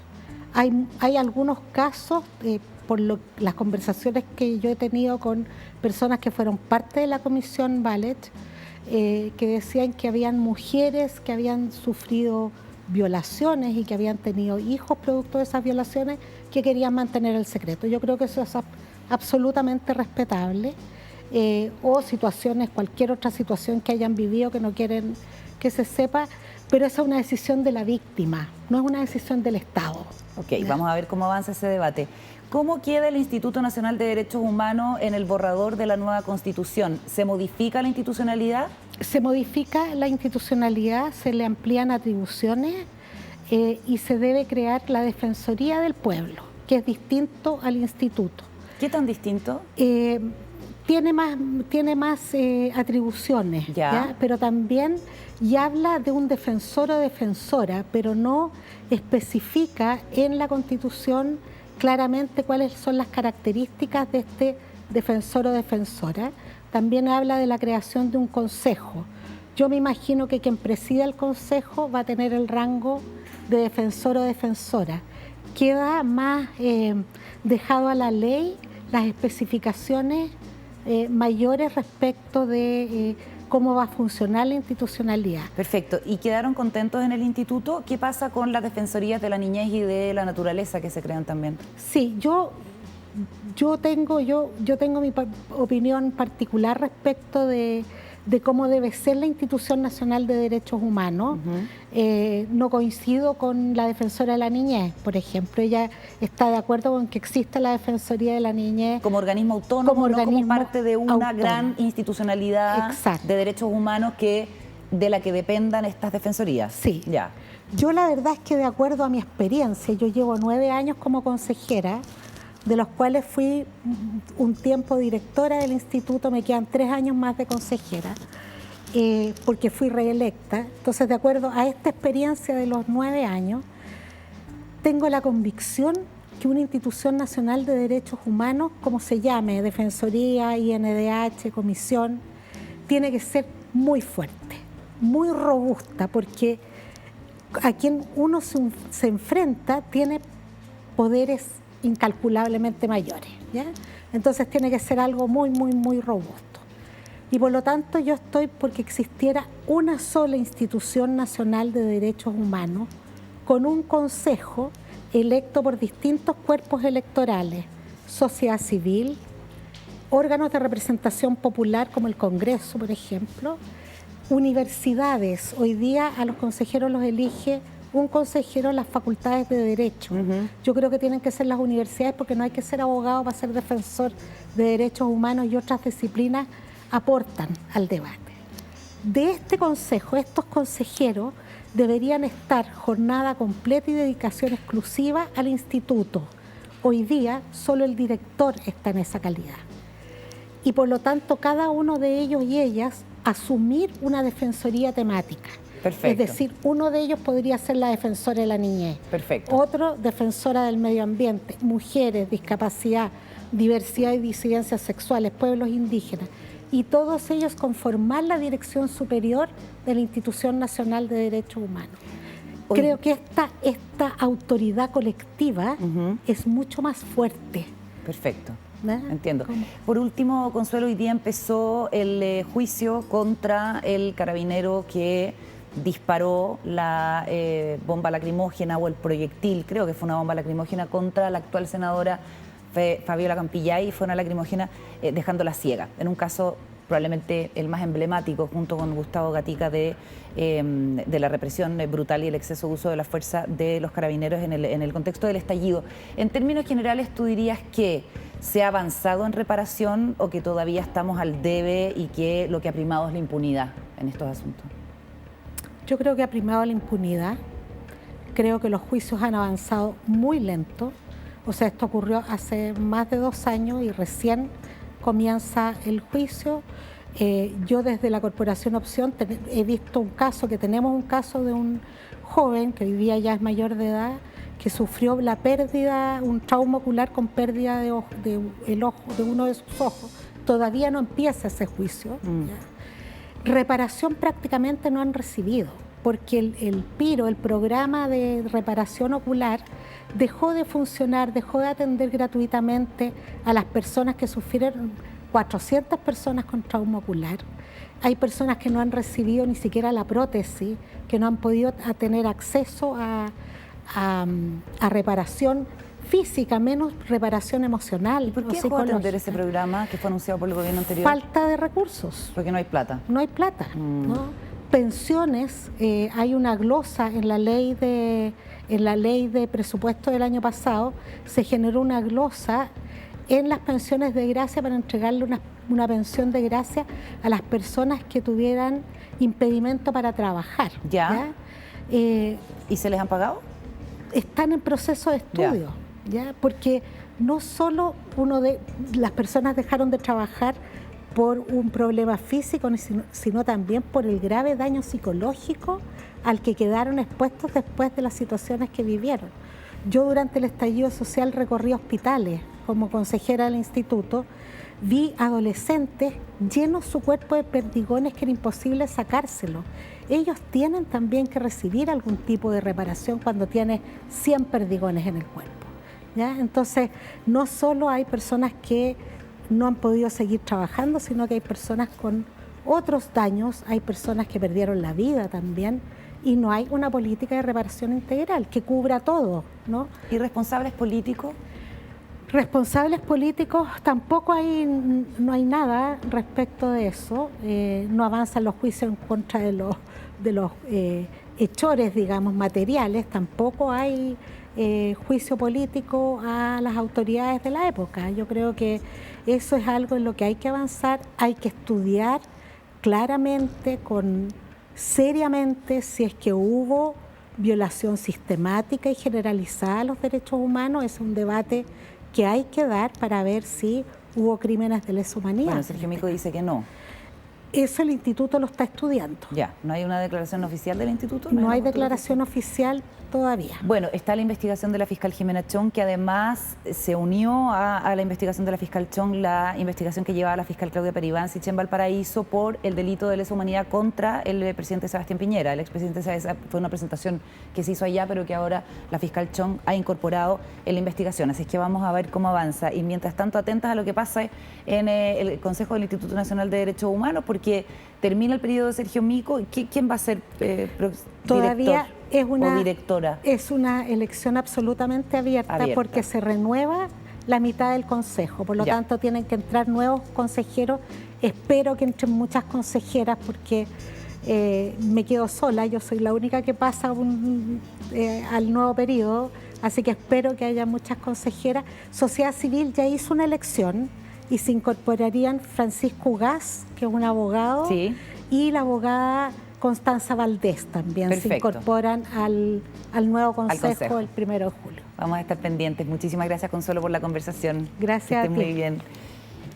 Hay algunos casos, por las conversaciones que yo he tenido con personas que fueron parte de la Comisión Ballet, que decían que habían mujeres que habían sufrido violaciones y que habían tenido hijos producto de esas violaciones que querían mantener el secreto. Yo creo que eso es absolutamente respetable. O situaciones, cualquier otra situación que hayan vivido que no quieren que se sepa, pero esa es una decisión de la víctima, no es una decisión del Estado. Ok, vamos a ver cómo avanza ese debate. ¿Cómo queda el Instituto Nacional de Derechos Humanos en el borrador de la nueva Constitución? ¿Se modifica la institucionalidad? Se modifica la institucionalidad, se le amplían atribuciones y se debe crear la Defensoría del Pueblo, que es distinto al instituto. ¿Qué tan distinto? Tiene más atribuciones, ¿ya? Pero también habla de un defensor o defensora, pero no especifica en la Constitución claramente cuáles son las características de este defensor o defensora. También habla de la creación de un consejo. Yo me imagino que quien presida el consejo va a tener el rango de defensor o defensora. Queda más dejado a la ley las especificaciones mayores respecto de cómo va a funcionar la institucionalidad. Perfecto. ¿Y quedaron contentos en el instituto? ¿Qué pasa con las defensorías de la niñez y de la naturaleza que se crean también? Sí, yo tengo mi opinión particular respecto de cómo debe ser la Institución Nacional de Derechos Humanos. No coincido con la Defensora de la Niñez, por ejemplo. Ella está de acuerdo con que exista la Defensoría de la Niñez como organismo autónomo, como parte de una gran institucionalidad de derechos humanos de la que dependan estas defensorías. Sí. Ya. Yo la verdad es que, de acuerdo a mi experiencia, yo llevo 9 años como consejera, de los cuales fui un tiempo directora del instituto, me quedan 3 años más de consejera, porque fui reelecta. Entonces, de acuerdo a esta experiencia de los 9 años, tengo la convicción que una institución nacional de derechos humanos, como se llame, Defensoría, INDH, Comisión, tiene que ser muy fuerte, muy robusta, porque a quien uno se enfrenta tiene poderes incalculablemente mayores, ¿ya? Entonces tiene que ser algo muy, muy, muy robusto. Y por lo tanto yo estoy porque existiera una sola institución nacional de derechos humanos con un consejo electo por distintos cuerpos electorales, sociedad civil, órganos de representación popular como el Congreso, por ejemplo, universidades. Hoy día a los consejeros los elige un consejero en las facultades de Derecho. Yo creo que tienen que ser las universidades, porque no hay que ser abogado para ser defensor de derechos humanos, y otras disciplinas aportan al debate. De este consejo, estos consejeros deberían estar jornada completa y dedicación exclusiva al instituto. Hoy día solo el director está en esa calidad. Y por lo tanto cada uno de ellos y ellas asumir una defensoría temática. Perfecto. Es decir, uno de ellos podría ser la defensora de la niñez. Perfecto. Otro, defensora del medio ambiente, mujeres, discapacidad, diversidad y disidencias sexuales, pueblos indígenas. Y todos ellos conformar la dirección superior de la Institución Nacional de Derechos Humanos. Creo que esta autoridad colectiva es mucho más fuerte. Perfecto. ¿No? Entiendo. ¿Cómo? Por último, Consuelo, hoy día empezó el juicio contra el carabinero que disparó la bomba lacrimógena o el proyectil, creo que fue una bomba lacrimógena, contra la actual senadora Fabiola Campillay, fue una lacrimógena dejándola ciega. En un caso probablemente el más emblemático, junto con Gustavo Gatica, de la represión brutal y el exceso de uso de la fuerza de los carabineros en el contexto del estallido. En términos generales, ¿tú dirías que se ha avanzado en reparación o que todavía estamos al debe y que lo que ha primado es la impunidad en estos asuntos? Yo creo que ha primado la impunidad. Creo que los juicios han avanzado muy lento. O sea, esto ocurrió hace más de 2 años y recién comienza el juicio. Yo desde la Corporación Opción he visto tenemos un caso de un joven que hoy día ya es mayor de edad, que sufrió un trauma ocular con pérdida de uno de sus ojos. Todavía no empieza ese juicio. Reparación prácticamente no han recibido, porque el PIRO, el programa de reparación ocular, dejó de funcionar, dejó de atender gratuitamente a las personas que sufrieron, 400 personas con trauma ocular. Hay personas que no han recibido ni siquiera la prótesis, que no han podido tener acceso a reparación física, menos reparación emocional. ¿Y por qué dejó de atender ese programa que fue anunciado por el gobierno anterior? Falta de recursos. Porque no hay plata. No hay plata, ¿no? Pensiones, hay una glosa en la ley de presupuesto del año pasado, se generó una glosa en las pensiones de gracia para entregarle una pensión de gracia a las personas que tuvieran impedimento para trabajar. ¿Ya? ¿Y se les han pagado? Están en proceso de estudio, ¿ya? Porque no solo las personas dejaron de trabajar por un problema físico, sino también por el grave daño psicológico al que quedaron expuestos después de las situaciones que vivieron. Yo durante el estallido social recorrí hospitales como consejera del instituto, vi adolescentes llenos su cuerpo de perdigones que era imposible sacárselo. Ellos tienen también que recibir algún tipo de reparación cuando tiene 100 perdigones en el cuerpo, ¿ya? Entonces, no solo hay personas que no han podido seguir trabajando, sino que hay personas con otros daños, hay personas que perdieron la vida también, y no hay una política de reparación integral que cubra todo, ¿no? ¿Y responsables políticos? Responsables políticos tampoco no hay nada respecto de eso. No avanzan los juicios en contra de los hechores, digamos, materiales. Tampoco hay juicio político a las autoridades de la época. Yo creo que eso es algo en lo que hay que avanzar. Hay que estudiar claramente, seriamente, si es que hubo violación sistemática y generalizada a los derechos humanos. Es un debate que hay que dar para ver si hubo crímenes de lesa humanidad. Bueno, Sergio Mico dice que no. Eso el instituto lo está estudiando. Ya, ¿no hay una declaración oficial del instituto? No hay declaración oficial todavía. Bueno, está la investigación de la fiscal Jimena Chong, que además se unió a la investigación de la fiscal Chong, la investigación que llevaba la fiscal Claudia Peribanci en Valparaíso por el delito de lesa humanidad contra el presidente Sebastián Piñera. El expresidente fue una presentación que se hizo allá, pero que ahora la fiscal Chong ha incorporado en la investigación. Así es que vamos a ver cómo avanza. Y mientras tanto, atentas a lo que pasa en el Consejo del Instituto Nacional de Derechos Humanos, porque termina el periodo de Sergio Mico. ¿Quién va a ser todavía director o directora? Es una elección absolutamente abierta porque se renueva la mitad del consejo. Por lo tanto, tienen que entrar nuevos consejeros. Espero que entren muchas consejeras porque me quedo sola. Yo soy la única que pasa al nuevo periodo. Así que espero que haya muchas consejeras. Sociedad Civil ya hizo una elección y se incorporarían Francisco Ugaz, que es un abogado, y la abogada Constanza Valdés también. Perfecto. Se incorporan al nuevo consejo el 1 de julio. Vamos a estar pendientes. Muchísimas gracias, Consuelo, por la conversación. Gracias a ti. Muy bien.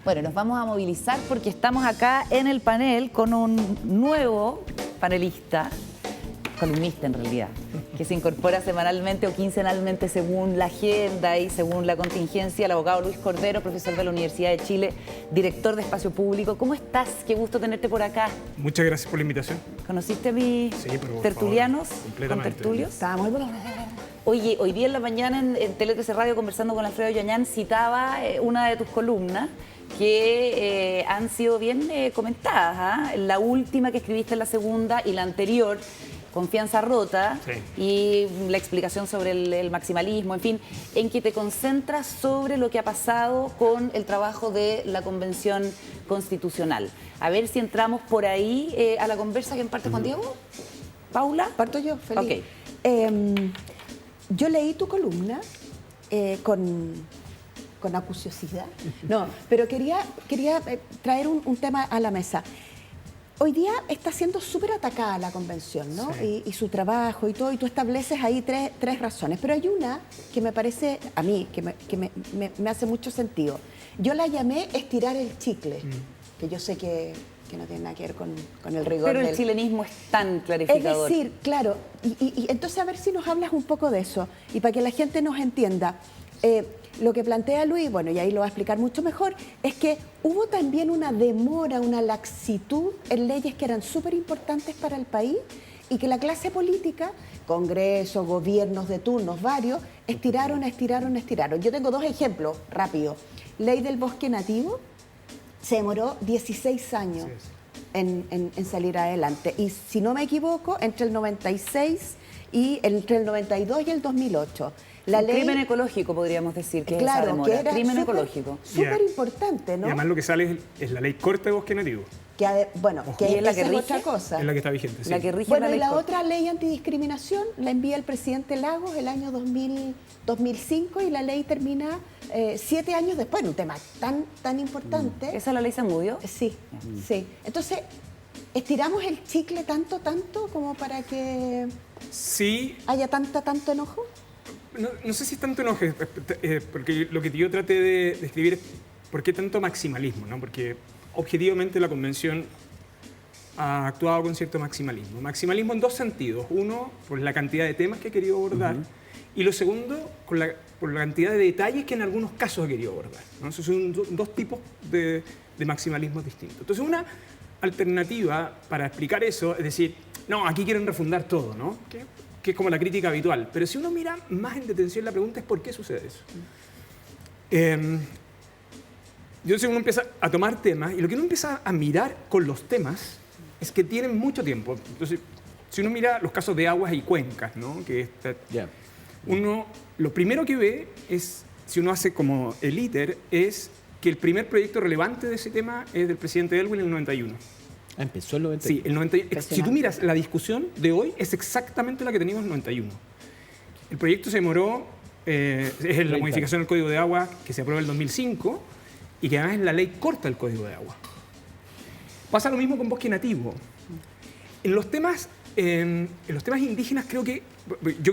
Bueno, nos vamos a movilizar porque estamos acá en el panel con un nuevo panelista, columnista en realidad, que se incorpora semanalmente o quincenalmente según la agenda y según la contingencia, el abogado Luis Cordero, profesor de la Universidad de Chile, director de Espacio Público. ¿Cómo estás? Qué gusto tenerte por acá. Muchas gracias por la invitación. ¿Conociste a mis tertulianos? Completamente. ¿Contertulios? Estábamos muy... Oye, hoy día en la mañana en Tele 13 Radio, conversando con Alfredo Yoñán, citaba una de tus columnas que han sido bien comentadas, ¿eh? La última que escribiste en la segunda y la anterior, confianza rota Sí. y la explicación sobre el maximalismo, en fin, en que te concentras sobre lo que ha pasado con el trabajo de la Convención Constitucional. A ver si entramos por ahí a la conversa que parte Juan Diego. Paula. Parto yo, feliz. Ok. Yo leí tu columna con acuciosidad. No, pero quería traer un tema a la mesa. Hoy día está siendo súper atacada la convención, ¿no? Sí. Y su trabajo y todo, y tú estableces ahí tres razones. Pero hay una que me parece, a mí, que me hace mucho sentido. Yo la llamé estirar el chicle, que yo sé que no tiene nada que ver con el rigor Pero el del... chilenismo es tan Es clarificador. decir, claro, y entonces a ver si nos hablas un poco de eso y para que la gente nos entienda. Lo que plantea Luis, bueno, y ahí lo va a explicar mucho mejor, es que hubo también una demora, una laxitud en leyes que eran súper importantes para el país y que la clase política, Congreso, gobiernos de turnos, varios, estiraron. Yo tengo dos ejemplos rápidos. Ley del bosque nativo, se demoró 16 años en salir adelante. Y si no me equivoco, entre el 96 y entre el 92 y el 2008. La ley, crimen ecológico, podríamos decir, que es esa claro, demora. que era Crimen súper- ecológico. súper importante, ¿no? Y además lo que sale es la ley corta de bosque nativo. Bueno, ¿Y que es la esa que es rige? otra cosa. Es la que está vigente. La sí. que rige Bueno, la y ley la corta. otra ley antidiscriminación la envía el presidente Lagos el año 2005 y la ley termina 7 años después, en un tema tan importante. ¿Esa es la ley Zamudio? Sí, sí. Entonces, estiramos el chicle tanto como para que Sí, haya tanto enojo. no sé si es tanto enoje, porque lo que yo traté de describir es por qué tanto maximalismo, ¿no? Porque objetivamente la convención ha actuado con cierto maximalismo. Maximalismo en dos sentidos. Uno, por la cantidad de temas que ha querido abordar, y lo segundo, por la cantidad de detalles que en algunos casos ha querido abordar, ¿no? Esos son dos tipos de maximalismos distintos. Entonces, una alternativa para explicar eso es decir, no, aquí quieren refundar todo, ¿no? Que es como la crítica habitual. Pero si uno mira más en detención, la pregunta es ¿por qué sucede eso? Yo sé que uno empieza a tomar temas y lo que uno empieza a mirar con los temas es que tienen mucho tiempo. Entonces, si uno mira los casos de aguas y cuencas, ¿no? Uno, lo primero que ve es, si uno hace como el ITER, es que el primer proyecto relevante de ese tema es del presidente Elwin en el 91. Ah, empezó el 90. Sí, el 91. Si tú miras la discusión de hoy, es exactamente la que teníamos en el 91. El proyecto se demoró, es la modificación del Código de Agua que se aprueba en el 2005 y que además es la ley corta del Código de Agua. Pasa lo mismo con bosque nativo. En los temas indígenas yo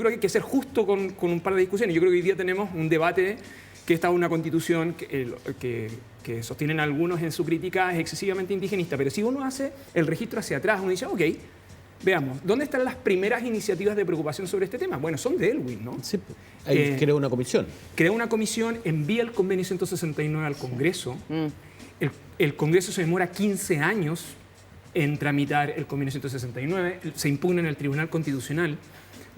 creo que hay que ser justo con un par de discusiones. Yo creo que hoy día tenemos un debate que está una constitución que sostienen algunos en su crítica es excesivamente indigenista, pero si uno hace el registro hacia atrás, uno dice, ok, veamos, ¿dónde están las primeras iniciativas de preocupación sobre este tema? Bueno, son de Elwin, ¿no? Sí, ahí creó una comisión. Crea una comisión, envía el convenio 169 al Congreso. El Congreso se demora 15 años en tramitar el convenio 169, se impugna en el Tribunal Constitucional.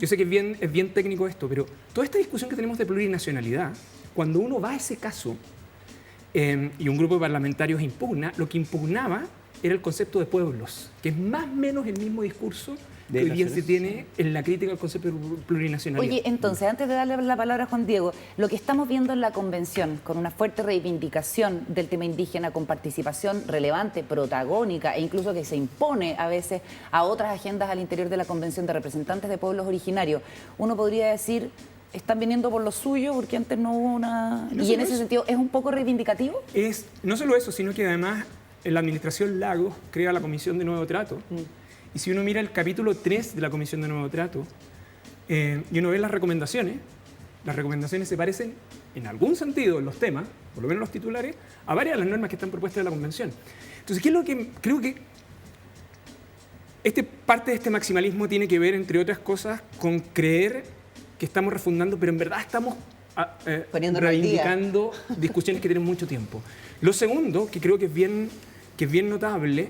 Yo sé que es bien técnico esto, pero toda esta discusión que tenemos de plurinacionalidad, cuando uno va a ese caso y un grupo de parlamentarios impugna, lo que impugnaba era el concepto de pueblos, que es más o menos el mismo discurso que hoy día se tiene en la crítica al concepto de plurinacionalidad. Oye, entonces, antes de darle la palabra a Juan Diego, lo que estamos viendo en la convención, con una fuerte reivindicación del tema indígena, con participación relevante, protagónica, e incluso que se impone a veces a otras agendas al interior de la convención de representantes de pueblos originarios, uno podría decir, están viniendo por lo suyo porque antes no hubo una... Y en ese sentido, ¿es un poco reivindicativo? No solo eso, sino que además la administración Lagos crea la Comisión de Nuevo Trato. Y si uno mira el capítulo 3 de la Comisión de Nuevo Trato y uno ve las recomendaciones se parecen en algún sentido en los temas, por lo menos los titulares, a varias de las normas que están propuestas de la Convención. Entonces, ¿qué es lo que creo que parte de este maximalismo tiene que ver, entre otras cosas, con creer que estamos refundando, pero en verdad estamos Poniéndolo al día. reivindicando discusiones que tienen mucho tiempo. Lo segundo, que creo que es bien notable,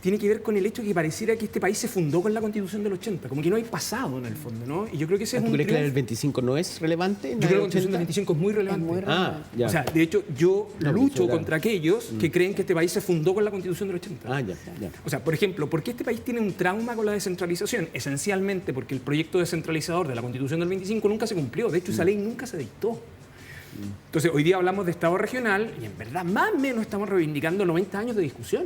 tiene que ver con el hecho de que pareciera que este país se fundó con la Constitución del 80, como que no hay pasado en el fondo, ¿no? Y yo creo que ese es ¿Tú un crees que la del triunfo. 25 no es relevante? Yo creo que la Constitución del 25 es muy relevante. muy relevante. Ah, ya. O sea, de hecho, yo No, lucho claro. contra aquellos que creen que este país se fundó con la Constitución del 80. Ah, ya. O sea, por ejemplo, ¿por qué este país tiene un trauma con la descentralización? Esencialmente porque el proyecto descentralizador de la Constitución del 25 nunca se cumplió. De hecho, esa ley nunca se dictó. Entonces, hoy día hablamos de Estado regional y en verdad más o menos estamos reivindicando 90 años de discusión.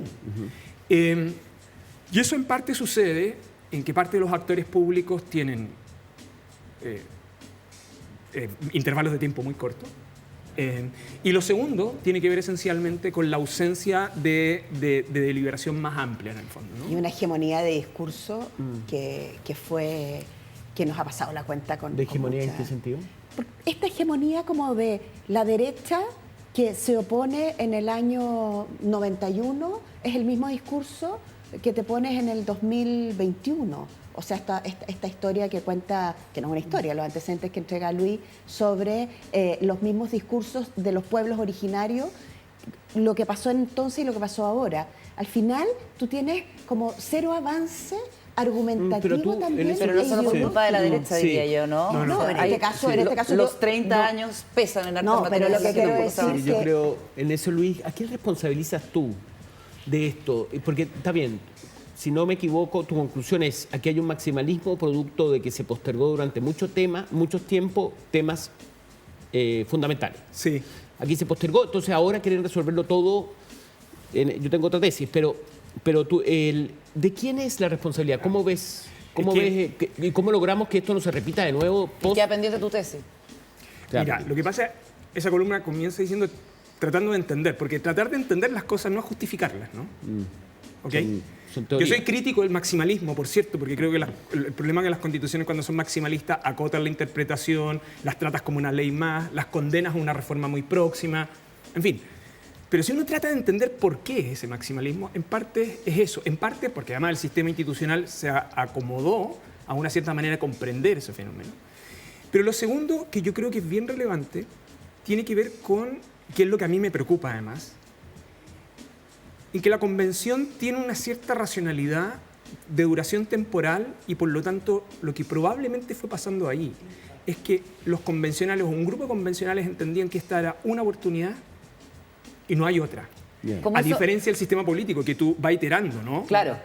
Y eso en parte sucede en que parte de los actores públicos tienen intervalos de tiempo muy cortos. Y lo segundo tiene que ver esencialmente con la ausencia de deliberación más amplia en el fondo, ¿no? Y una hegemonía de discurso que nos ha pasado la cuenta con... ¿De hegemonía con en qué sentido? Esta hegemonía como de la derecha que se opone en el año 91 es el mismo discurso que te pones en el 2021. O sea, esta historia que cuenta, que no es una historia, los antecedentes que entrega Luis sobre los mismos discursos de los pueblos originarios, lo que pasó entonces y lo que pasó ahora. Al final, tú tienes como cero avance argumentativo Pero tú, en también. ese- Pero no solo por ideológico. culpa de la derecha, Sí. diría yo, ¿no? No, no, en Hay- este caso los yo- 30 no. años pesan en No, hartas pero lo materias que quiero de decir educación. es Yo que- creo, en eso, Luis, ¿a quién responsabilizas tú de esto? Porque está bien, si no me equivoco, tu conclusión es, aquí hay un maximalismo producto de que se postergó durante mucho tiempo, temas fundamentales. Sí. Aquí se postergó, entonces ahora quieren resolverlo todo. Yo tengo otra tesis, pero tú, ¿de quién es la responsabilidad? ¿Cómo ves? ¿Y cómo logramos que esto no se repita de nuevo? ¿Y queda pendiente tu tesis? Mira, lo que pasa, esa columna comienza diciendo tratando de entender, porque tratar de entender las cosas no es justificarlas, ¿no? ¿Ok? Son Yo teorías. soy crítico del maximalismo, por cierto, porque creo que el problema es que las constituciones cuando son maximalistas acotan la interpretación, las tratas como una ley más, las condenas a una reforma muy próxima, en fin. Pero si uno trata de entender por qué es ese maximalismo, en parte es eso, en parte porque además el sistema institucional se acomodó a una cierta manera de comprender ese fenómeno. Pero lo segundo, que yo creo que es bien relevante, tiene que ver con, que es lo que a mí me preocupa además, en que la convención tiene una cierta racionalidad de duración temporal y por lo tanto lo que probablemente fue pasando ahí es que los convencionales o un grupo de convencionales entendían que esta era una oportunidad y no hay otra. Yeah. Como A eso- diferencia del sistema político que tú vas iterando, ¿no? Claro.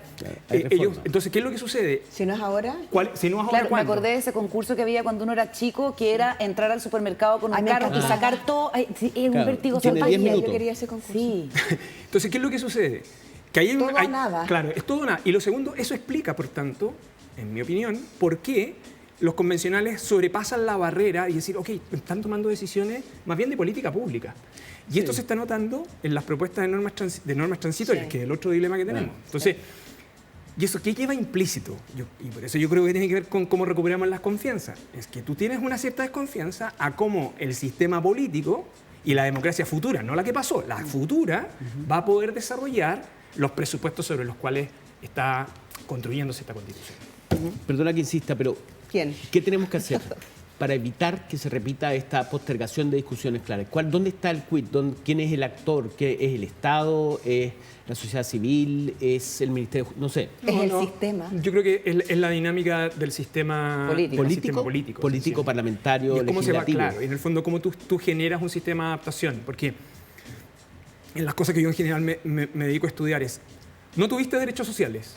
Hay reforma. Entonces, ¿qué es lo que sucede? Si no es ahora, Si no es ahora, Claro, me ¿cuándo? acordé de ese concurso que había cuando uno era chico, que era entrar al supermercado con Ay, un me carro y encantaba. sacar todo. Ay, sí, es un Claro, vértigo tiene salvaje. 10 minutos. yo quería ese concurso. Sí. Entonces, ¿qué es lo que sucede? Que hay Todo o nada. Claro, es todo o nada. Y lo segundo, eso explica, por tanto, en mi opinión, por qué los convencionales sobrepasan la barrera y decir, ok, están tomando decisiones más bien de política pública. Y esto se está notando en las propuestas de normas transitorias, Sí. que es el otro dilema que tenemos. Entonces, ¿y eso qué lleva implícito? Y por eso yo creo que tiene que ver con cómo recuperamos las confianzas. Es que tú tienes una cierta desconfianza a cómo el sistema político y la democracia futura, no la que pasó, la futura, va a poder desarrollar los presupuestos sobre los cuales está construyéndose esta constitución. Perdona que insista, pero ¿quién? ¿qué tenemos que hacer para evitar que se repita esta postergación de discusiones claras? ¿Dónde está el quid? ¿Quién es el actor? ¿Qué es el Estado? ¿Es la sociedad civil? ¿Es el Ministerio? No sé. Es No, el no. sistema. Yo creo que es la dinámica del sistema Político. del sistema político, Político, sí. parlamentario, Y es cómo se va, legislativo. claro, y en el fondo cómo tú generas un sistema de adaptación, porque en las cosas que yo en general me dedico a estudiar es, ¿no tuviste derechos sociales?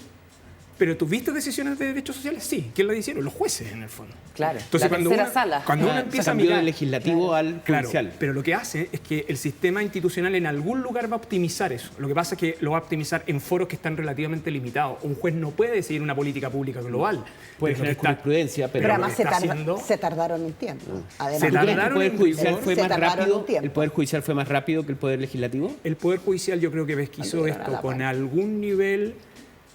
¿Pero tuviste decisiones de derechos sociales? Sí. ¿Quién las hicieron? Los jueces, en el fondo. Claro, Entonces, la tercera sala. Cuando uno Ah, empieza a cambió mirar... del legislativo al Claro, judicial. pero lo que hace es que el sistema institucional en algún lugar va a optimizar eso. Lo que pasa es que lo va a optimizar en foros que están relativamente limitados. Un juez no puede decidir una política pública global. Puede Pero lo generar que está- jurisprudencia, Pero lo además que está haciendo- se tardaron un tiempo. Además, Se ¿Tú crees que el tardaron Poder en- Judicial fue se más tardaron rápido? un tiempo. ¿El Poder Judicial fue más rápido que el Poder Legislativo? El Poder Judicial yo creo que pesquisó Antes de esto la con paz. algún nivel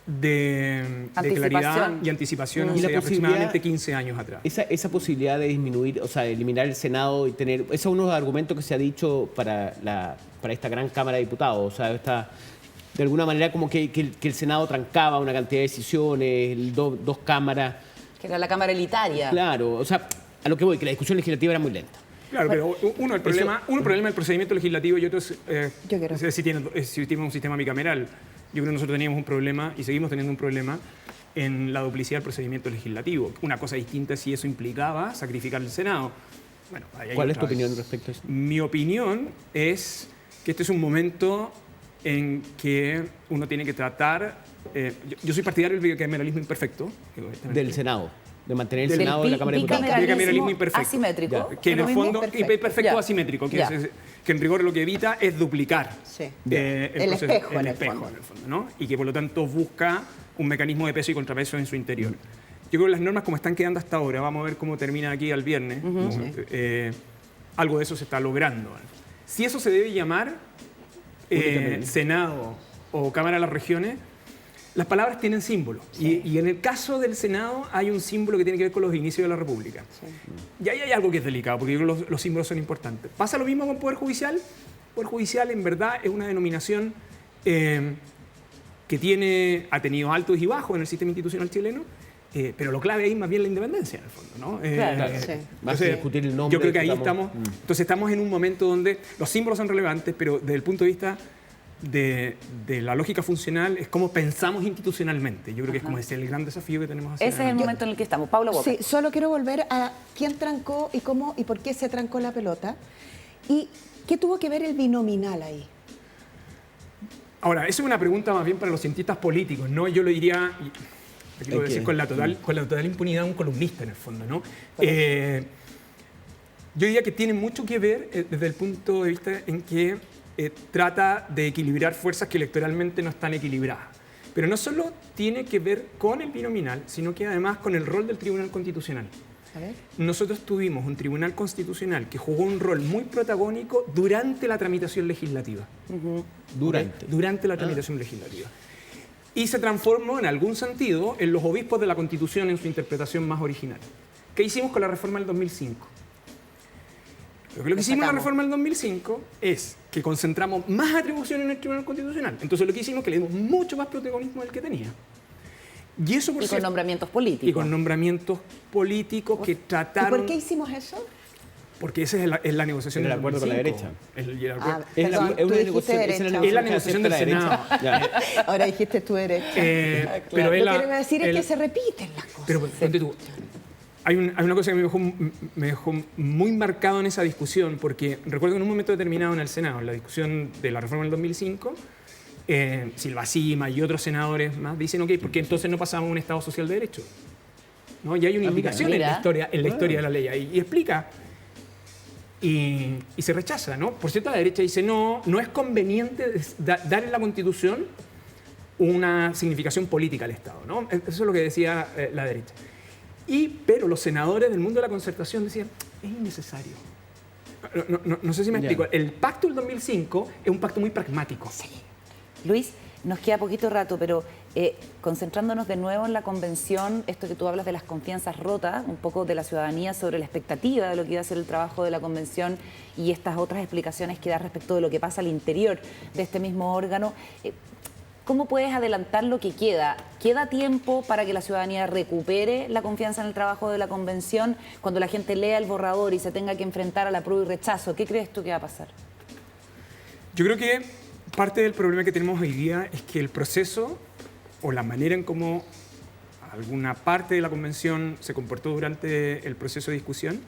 de claridad Anticipación. y anticipación Y hace la posibilidad- aproximadamente 15 años atrás. Esa posibilidad de disminuir, o sea, de eliminar el Senado y tener... Ese es uno de los argumentos que se ha dicho para esta gran Cámara de Diputados. O sea, de alguna manera como que el Senado trancaba una cantidad de decisiones, dos cámaras. Que era la Cámara Elitaria. Claro, o sea, a lo que voy, que la discusión legislativa era muy lenta. Claro, pero un problema del procedimiento legislativo y otro es Yo quiero- si tiene un sistema bicameral. Yo creo que nosotros teníamos un problema y seguimos teniendo un problema en la duplicidad del procedimiento legislativo. Una cosa distinta es si eso implicaba sacrificar el Senado. Bueno, ahí hay ¿Cuál es tu otra vez. opinión respecto a eso? Mi opinión es que este es un momento en que uno tiene que tratar... yo soy partidario del bicameralismo imperfecto. Del Senado, de mantener el Del Senado y la Cámara de Diputados. Bicameralismo imperfecto. Asimétrico. Que en el fondo, perfecto Ya. asimétrico, que, Ya. que en rigor lo que evita es duplicar Sí. el espejo, en el espejo, fondo. en el fondo, ¿no? Y que por lo tanto busca un mecanismo de peso y contrapeso en su interior. Yo creo que las normas como están quedando hasta ahora, vamos a ver cómo termina aquí al viernes, algo de eso se está logrando. Si eso se debe llamar Senado o Cámara de las Regiones, las palabras tienen símbolos. Y en el caso del Senado hay un símbolo que tiene que ver con los inicios de la República. Y ahí hay algo que es delicado, porque yo creo que los símbolos son importantes. ¿Pasa lo mismo con Poder Judicial? Poder Judicial en verdad es una denominación que ha tenido altos y bajos en el sistema institucional chileno, pero lo clave ahí es más bien la independencia, en el fondo, ¿no? Claro, sí. Más que discutir el nombre. Yo creo que ahí estamos- entonces estamos en un momento donde los símbolos son relevantes, pero desde el punto de vista de la lógica funcional es cómo pensamos institucionalmente. Yo creo que es como ese el gran desafío que tenemos hacia Ese es el adelante. momento en el que estamos. Pablo Boca. Sí, solo quiero volver a quién trancó y cómo y por qué se trancó la pelota. ¿Y qué tuvo que ver el binominal ahí? Ahora, esa es una pregunta más bien para los cientistas políticos, ¿no? Yo lo diría, y aquí lo voy a decir con la total impunidad de un columnista en el fondo, ¿no? Yo diría que tiene mucho que ver desde el punto de vista en que trata de equilibrar fuerzas que electoralmente no están equilibradas. Pero no solo tiene que ver con el binominal, sino que además con el rol del Tribunal Constitucional. A ver. Nosotros tuvimos un Tribunal Constitucional que jugó un rol muy protagónico durante la tramitación legislativa. Durante la tramitación legislativa. Y se transformó en algún sentido en los obispos de la Constitución en su interpretación más original. ¿Qué hicimos con la reforma del 2005? Lo que hicimos en la reforma del 2005 es que concentramos más atribuciones en el Tribunal Constitucional. Entonces lo que hicimos es que le dimos mucho más protagonismo del que tenía. Y eso por Y con cierto, nombramientos políticos. y con nombramientos políticos que ¿Y trataron... por qué hicimos eso? Porque esa es la negociación El del acuerdo con la 2005. derecha. El acuerdo- Es Perdón, tú dijiste derecha. es la negociación del Senado. Ahora dijiste tú derecha. Pero es Lo la- que quiero decir es el- que se repiten las cosas. Pero ponte tú, hay una cosa que me dejó muy marcado en esa discusión, porque recuerdo que en un momento determinado en el Senado, en la discusión de la reforma del 2005, Silva Sima y otros senadores más dicen, ok, porque entonces no pasamos a un Estado social de derecho. ¿No? Y hay una indicación en la historia de la ley ahí, y explica. Y se rechaza, ¿no? Por cierto, la derecha dice, no es conveniente dar en la Constitución una significación política al Estado, ¿no? Eso es lo que decía la derecha. Pero los senadores del mundo de la concertación decían, es innecesario. No sé si me explico. El pacto del 2005 es un pacto muy pragmático. Luis, nos queda poquito rato, pero concentrándonos de nuevo en la convención, esto que tú hablas de las confianzas rotas, un poco de la ciudadanía sobre la expectativa de lo que iba a ser el trabajo de la convención y estas otras explicaciones que da respecto de lo que pasa al interior de este mismo órgano. ¿Cómo puedes adelantar lo que queda? ¿Queda tiempo para que la ciudadanía recupere la confianza en el trabajo de la convención cuando la gente lea el borrador y se tenga que enfrentar al apruebo y rechazo? ¿Qué crees tú que va a pasar? Yo creo que parte del problema que tenemos hoy día es que el proceso o la manera en cómo alguna parte de la convención se comportó durante el proceso de discusión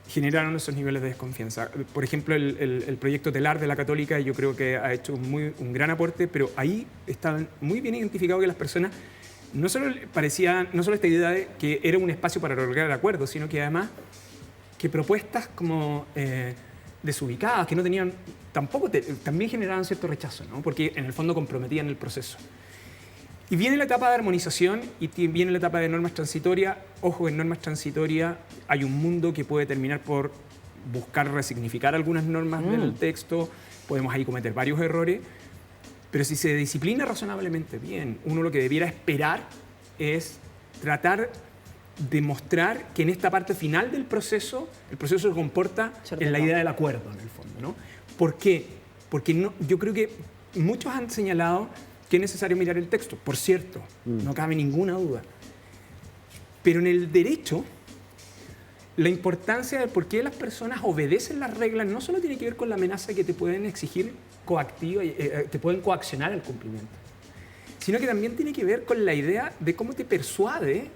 generaron esos niveles de desconfianza. Por ejemplo, el proyecto TELAR de la Católica yo creo que ha hecho un gran aporte, pero ahí está muy bien identificado que las personas no solo esta idea de que era un espacio para lograr acuerdos, sino que además que propuestas como desubicadas, que no tenían, también generaban cierto rechazo, ¿no? Porque en el fondo comprometían el proceso. Y viene la etapa de armonización y viene la etapa de normas transitorias. Ojo, en normas transitorias hay un mundo que puede terminar por buscar resignificar algunas normas del texto, podemos ahí cometer varios errores, pero si se disciplina razonablemente bien, uno lo que debiera esperar es tratar de mostrar que en esta parte final del proceso, el proceso se comporta en la idea del acuerdo, en el fondo, ¿no? ¿Por qué? Porque yo creo que muchos han señalado que es necesario mirar el texto. Por cierto, no cabe ninguna duda. Pero en el derecho, la importancia de por qué las personas obedecen las reglas no solo tiene que ver con la amenaza que te pueden exigir coactiva, te pueden coaccionar el cumplimiento. sino que también tiene que ver con la idea de cómo te persuade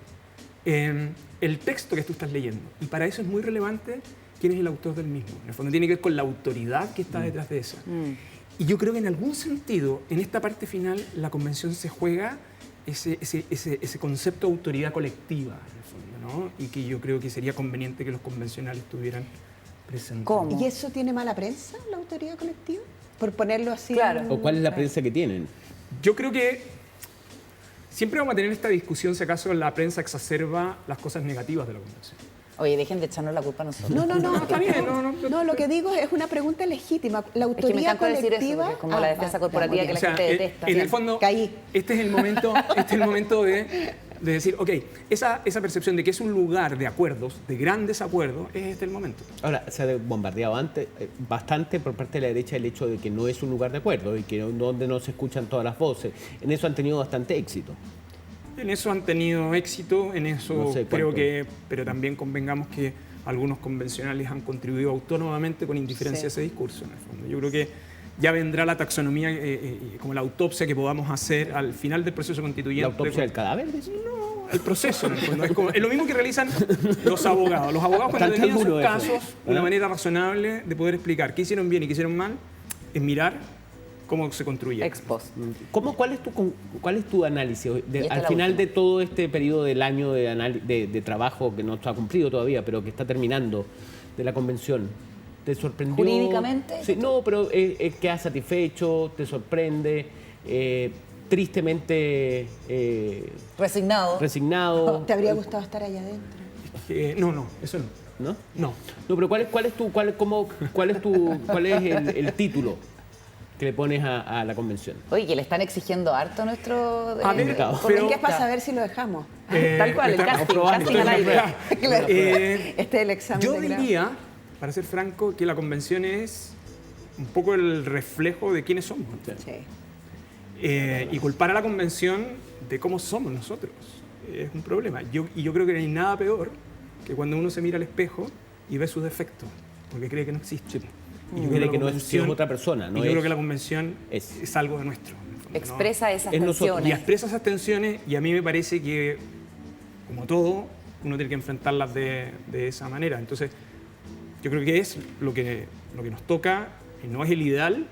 el texto que tú estás leyendo. Y para eso es muy relevante quién es el autor del mismo. En el fondo tiene que ver con la autoridad que está detrás de esa. Y yo creo que en algún sentido, en esta parte final, la convención se juega ese concepto de autoridad colectiva, en el fondo, ¿no? Y que yo creo que sería conveniente que los convencionales tuvieran presente. ¿Cómo? ¿Y eso tiene mala prensa, la autoridad colectiva? Por ponerlo así. Claro. ¿O cuál es la prensa que tienen? Yo creo que siempre vamos a tener esta discusión si acaso la prensa exacerba las cosas negativas de la convención. Oye, dejen de echarnos la culpa a nosotros. No, Está bien, no, lo que digo es una pregunta legítima. La Es que me autoridad encanta decir eso, colectiva. porque es como la defensa corporativa muy que la bien. O sea, gente detesta. en el fondo, Caí. este es el momento de decir, ok, esa percepción de que es un lugar de acuerdos, de grandes acuerdos, es este el momento. Ahora, se ha bombardeado antes bastante por parte de la derecha el hecho de que no es un lugar de acuerdo y que donde no se escuchan todas las voces. En eso han tenido bastante éxito. En eso han tenido éxito, en eso No sé creo cuánto. que, pero también convengamos que algunos convencionales han contribuido autónomamente con indiferencia a ese discurso, en el fondo. Yo creo que ya vendrá la taxonomía, como la autopsia que podamos hacer al final del proceso constituyente. ¿La autopsia del cadáver? No, el proceso, en el fondo. Es lo mismo que realizan los abogados. Los abogados cuando Tan tenían sus duro eso, casos, una manera razonable de poder explicar qué hicieron bien y qué hicieron mal, es mirar cómo se construye. Ex post. ¿Cuál es tu análisis Y esta es al la final última. de todo este periodo del año de trabajo que no está cumplido todavía, pero que está terminando, de la convención? ¿Te sorprendió? ¿Jurídicamente? Sí, no, pero ¿quedas satisfecho? ¿Te sorprende? ¿Tristemente Resignado. resignado? ¿Te habría gustado estar allá adentro? No, eso no. ¿No? No. No, pero ¿cuál es el título que le pones a la convención? Oye, que le están exigiendo harto a nuestro A ver, invitado. Porque pero- es para saber si lo dejamos. Tal cual, el Estamos casting, probando, casting al aire. Claro. Eh, Este es el examen Yo de grado. diría, para ser franco, que la convención es un poco el reflejo de quiénes somos. Sí. Y culpar a la convención de cómo somos nosotros es un problema. Y yo creo que no hay nada peor que cuando uno se mira al espejo y ve sus defectos, porque cree que no existen. Y yo Cree creo que no la es convención- otra persona, no y yo creo es- que la convención es. es algo de nuestro. en el fondo, ¿no? Expresa esas Es nosotros. Y tensiones. expresa esas tensiones y a mí me parece que, como todo, uno tiene que enfrentarlas de esa manera. Entonces, yo creo que es lo que nos toca, y no es el ideal,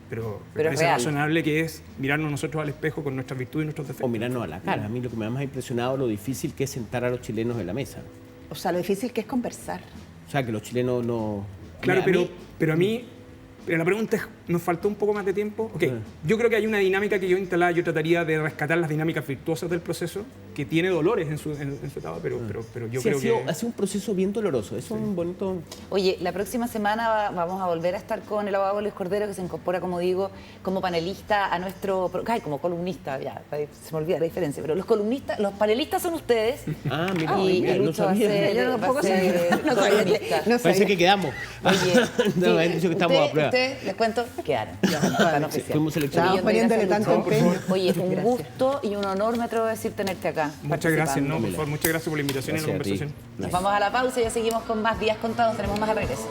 pero me Pero es parece real. razonable, que es mirarnos nosotros al espejo con nuestras virtudes y nuestros defectos. O mirarnos a la cara. A mí lo que me ha más impresionado es lo difícil que es sentar a los chilenos en la mesa. O sea, lo difícil que es conversar. O sea, que los chilenos no... Claro, A mí- pero la pregunta es, ¿nos faltó un poco más de tiempo? Ok, yo creo que hay una dinámica que yo instalaba, yo trataría de rescatar las dinámicas virtuosas del proceso, que tiene dolores en su etapa, pero yo Sí, creo que... ha sido un proceso bien doloroso. Es un bonito... Oye, la próxima semana vamos a volver a estar con el abogado Luis Cordero, que se incorpora, como digo, como panelista a nuestro... Ay, como columnista, ya, se me olvida la diferencia, pero los columnistas, los panelistas son ustedes. Ah, mira, y mira, no Lucho va a sabía. ser, Yo tampoco va a ser sabía. No sabía. columnista. No Parece sabía. que quedamos. Oye, No, me han dicho que estamos a prueba. Ustedes, les cuento, quedaron. Están oficiales. fuimos seleccionados. Un millón de Poniéndole gracias, tanto Lucho. empeño. Oye, un Gracias. gusto y un honor, me atrevo a decir, tenerte acá. Muchas gracias, participando. ¿no? Por favor, muchas gracias por la invitación y la Gracias a ti. conversación. Nos vamos a la pausa y ya seguimos con más días contados. Tenemos más al regreso.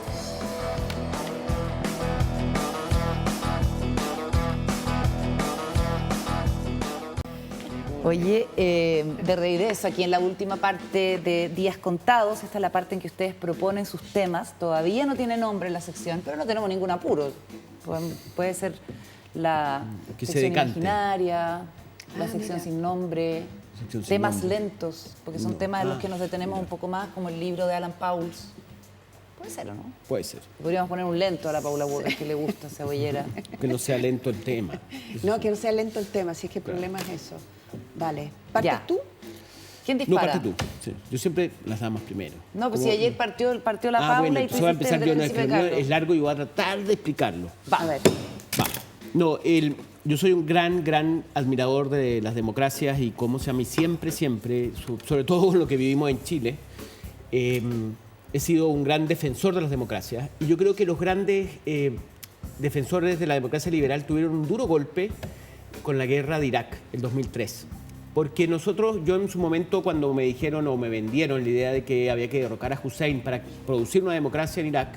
Oye, de regreso aquí en la última parte de Días Contados, esta es la parte en que ustedes proponen sus temas. Todavía no tiene nombre en la sección, pero no tenemos ningún apuro. Puede ser la Que se sección decante. imaginaria, la sección sin nombre, Sección sin temas nombre. lentos, porque son temas en los que nos detenemos un poco más, como el libro de Alan Pauls. Puede ser, ¿o no? Puede ser. Podríamos poner un lento a la Paula Walker, que le gusta cebollera. Que no sea lento el tema. No, que no sea lento el tema, si es que el problema es eso. Vale. ¿Partes Ya. tú? ¿Quién No, dispara? parte tú. Sí. Yo siempre las damas primero. No, pues Como- si ayer partió la Paula bueno, y tú entonces voy a hiciste empezar el yo. del No, es que Príncipe el mío Carlos. es largo y voy a tratar de explicarlo. A ver. Va. No, yo soy un gran admirador de las democracias y cómo se llama, y siempre, sobre todo con lo que vivimos en Chile, he sido un gran defensor de las democracias. Y yo creo que los grandes defensores de la democracia liberal tuvieron un duro golpe con la guerra de Irak, el 2003. Porque yo en su momento, cuando me dijeron o me vendieron la idea de que había que derrocar a Hussein para producir una democracia en Irak,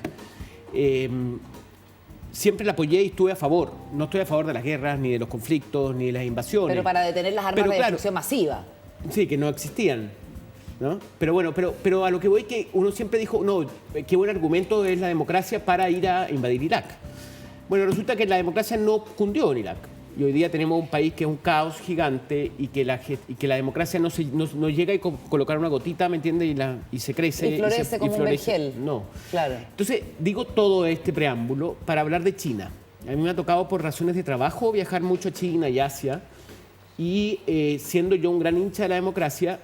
siempre la apoyé y estuve a favor. No estoy a favor de las guerras, ni de los conflictos, ni de las invasiones. Pero para detener las armas Pero de claro, destrucción masiva. Sí, que no existían, ¿no? Pero bueno, pero a lo que voy, que uno siempre dijo, no, qué buen argumento es la democracia para ir a invadir Irak. Bueno, resulta que la democracia no cundió en Irak. Y hoy día tenemos un país que es un caos gigante y que la democracia no llega a colocar una gotita, ¿me entiendes? Y se crece. Y florece como un vergel. No. Claro. Entonces, digo todo este preámbulo para hablar de China. A mí me ha tocado por razones de trabajo viajar mucho a China y Asia. Y siendo yo un gran hincha de la democracia,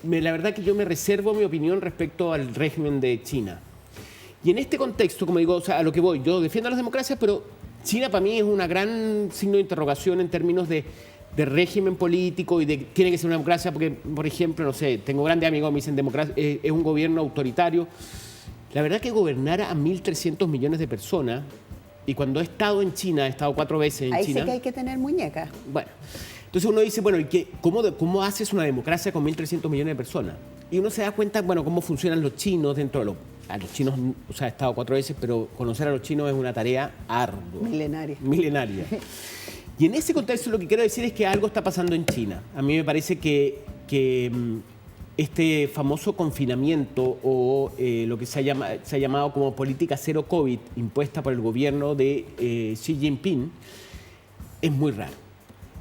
la verdad que yo me reservo mi opinión respecto al régimen de China. Y en este contexto, como digo, o sea, a lo que voy, yo defiendo las democracias, pero China para mí es un gran signo de interrogación en términos de régimen político y de tiene que ser una democracia, porque, por ejemplo, no sé, tengo grandes amigos que me dicen democracia, es un gobierno autoritario. La verdad que gobernar a 1.300 millones de personas, y cuando he estado en China, he estado 4 veces en Ahí China. sí que hay que tener muñecas. Bueno, entonces uno dice, bueno, ¿cómo haces una democracia con 1.300 millones de personas? Y uno se da cuenta, bueno, cómo funcionan los chinos dentro de a los chinos, o sea, he estado 4 veces, pero conocer a los chinos es una tarea ardua. Milenaria. Y en ese contexto lo que quiero decir es que algo está pasando en China. A mí me parece que este famoso confinamiento o lo que se ha llamado como política cero COVID impuesta por el gobierno de Xi Jinping es muy raro.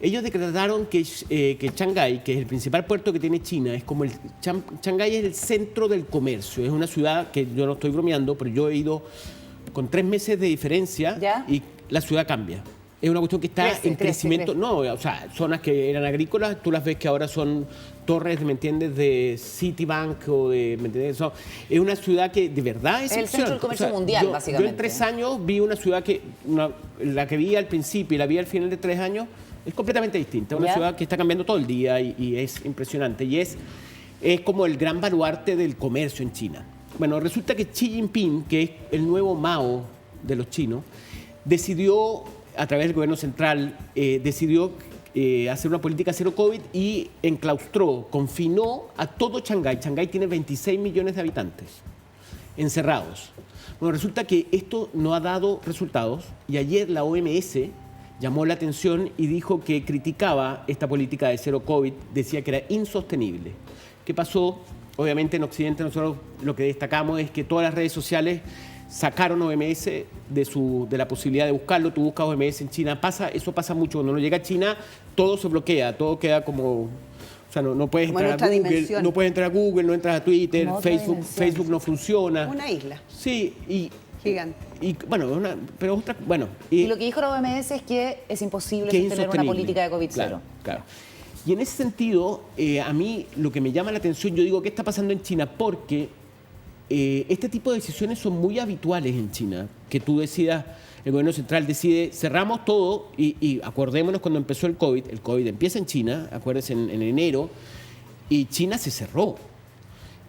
Ellos decretaron que Shanghái, que es el principal puerto que tiene China, es como Shanghái es el centro del comercio. Es una ciudad que yo no estoy bromeando, pero yo he ido con 3 meses de diferencia. ¿Ya? Y la ciudad cambia. Es una cuestión que está en crecimiento. No, o sea, zonas que eran agrícolas, tú las ves que ahora son torres, ¿me entiendes?, de Citibank o de, ¿me entiendes? Es una ciudad que de verdad es el centro del comercio mundial, básicamente. Yo en 3 años vi una ciudad que, la que vi al principio y la vi al final de 3 años, es completamente distinta. Es una ciudad que está cambiando todo el día y es impresionante. Y es como el gran baluarte del comercio en China. Bueno, resulta que Xi Jinping, que es el nuevo Mao de los chinos, decidió, a través del gobierno central, hacer una política cero COVID y enclaustró, confinó a todo Shanghái. Shanghái tiene 26 millones de habitantes encerrados. Bueno, resulta que esto no ha dado resultados y ayer la OMS llamó la atención y dijo que criticaba esta política de cero COVID, decía que era insostenible. ¿Qué pasó? Obviamente en Occidente nosotros lo que destacamos es que todas las redes sociales sacaron OMS de la posibilidad de buscarlo. Tú buscas OMS en China, eso pasa mucho. Cuando uno llega a China, todo se bloquea, todo queda como... O sea, no puedes entrar a Google, no puedes entrar a Google, no entras a Twitter, Facebook no funciona. Una isla. Sí, gigante. Y bueno, y lo que dijo la OMS es que es imposible sostener una política de COVID cero. Claro. Y en ese sentido, a mí lo que me llama la atención, yo digo, ¿qué está pasando en China? Porque este tipo de decisiones son muy habituales en China. Que tú decidas, el gobierno central decide, cerramos todo y acordémonos cuando empezó el COVID empieza en China, acuérdense, en enero, y China se cerró.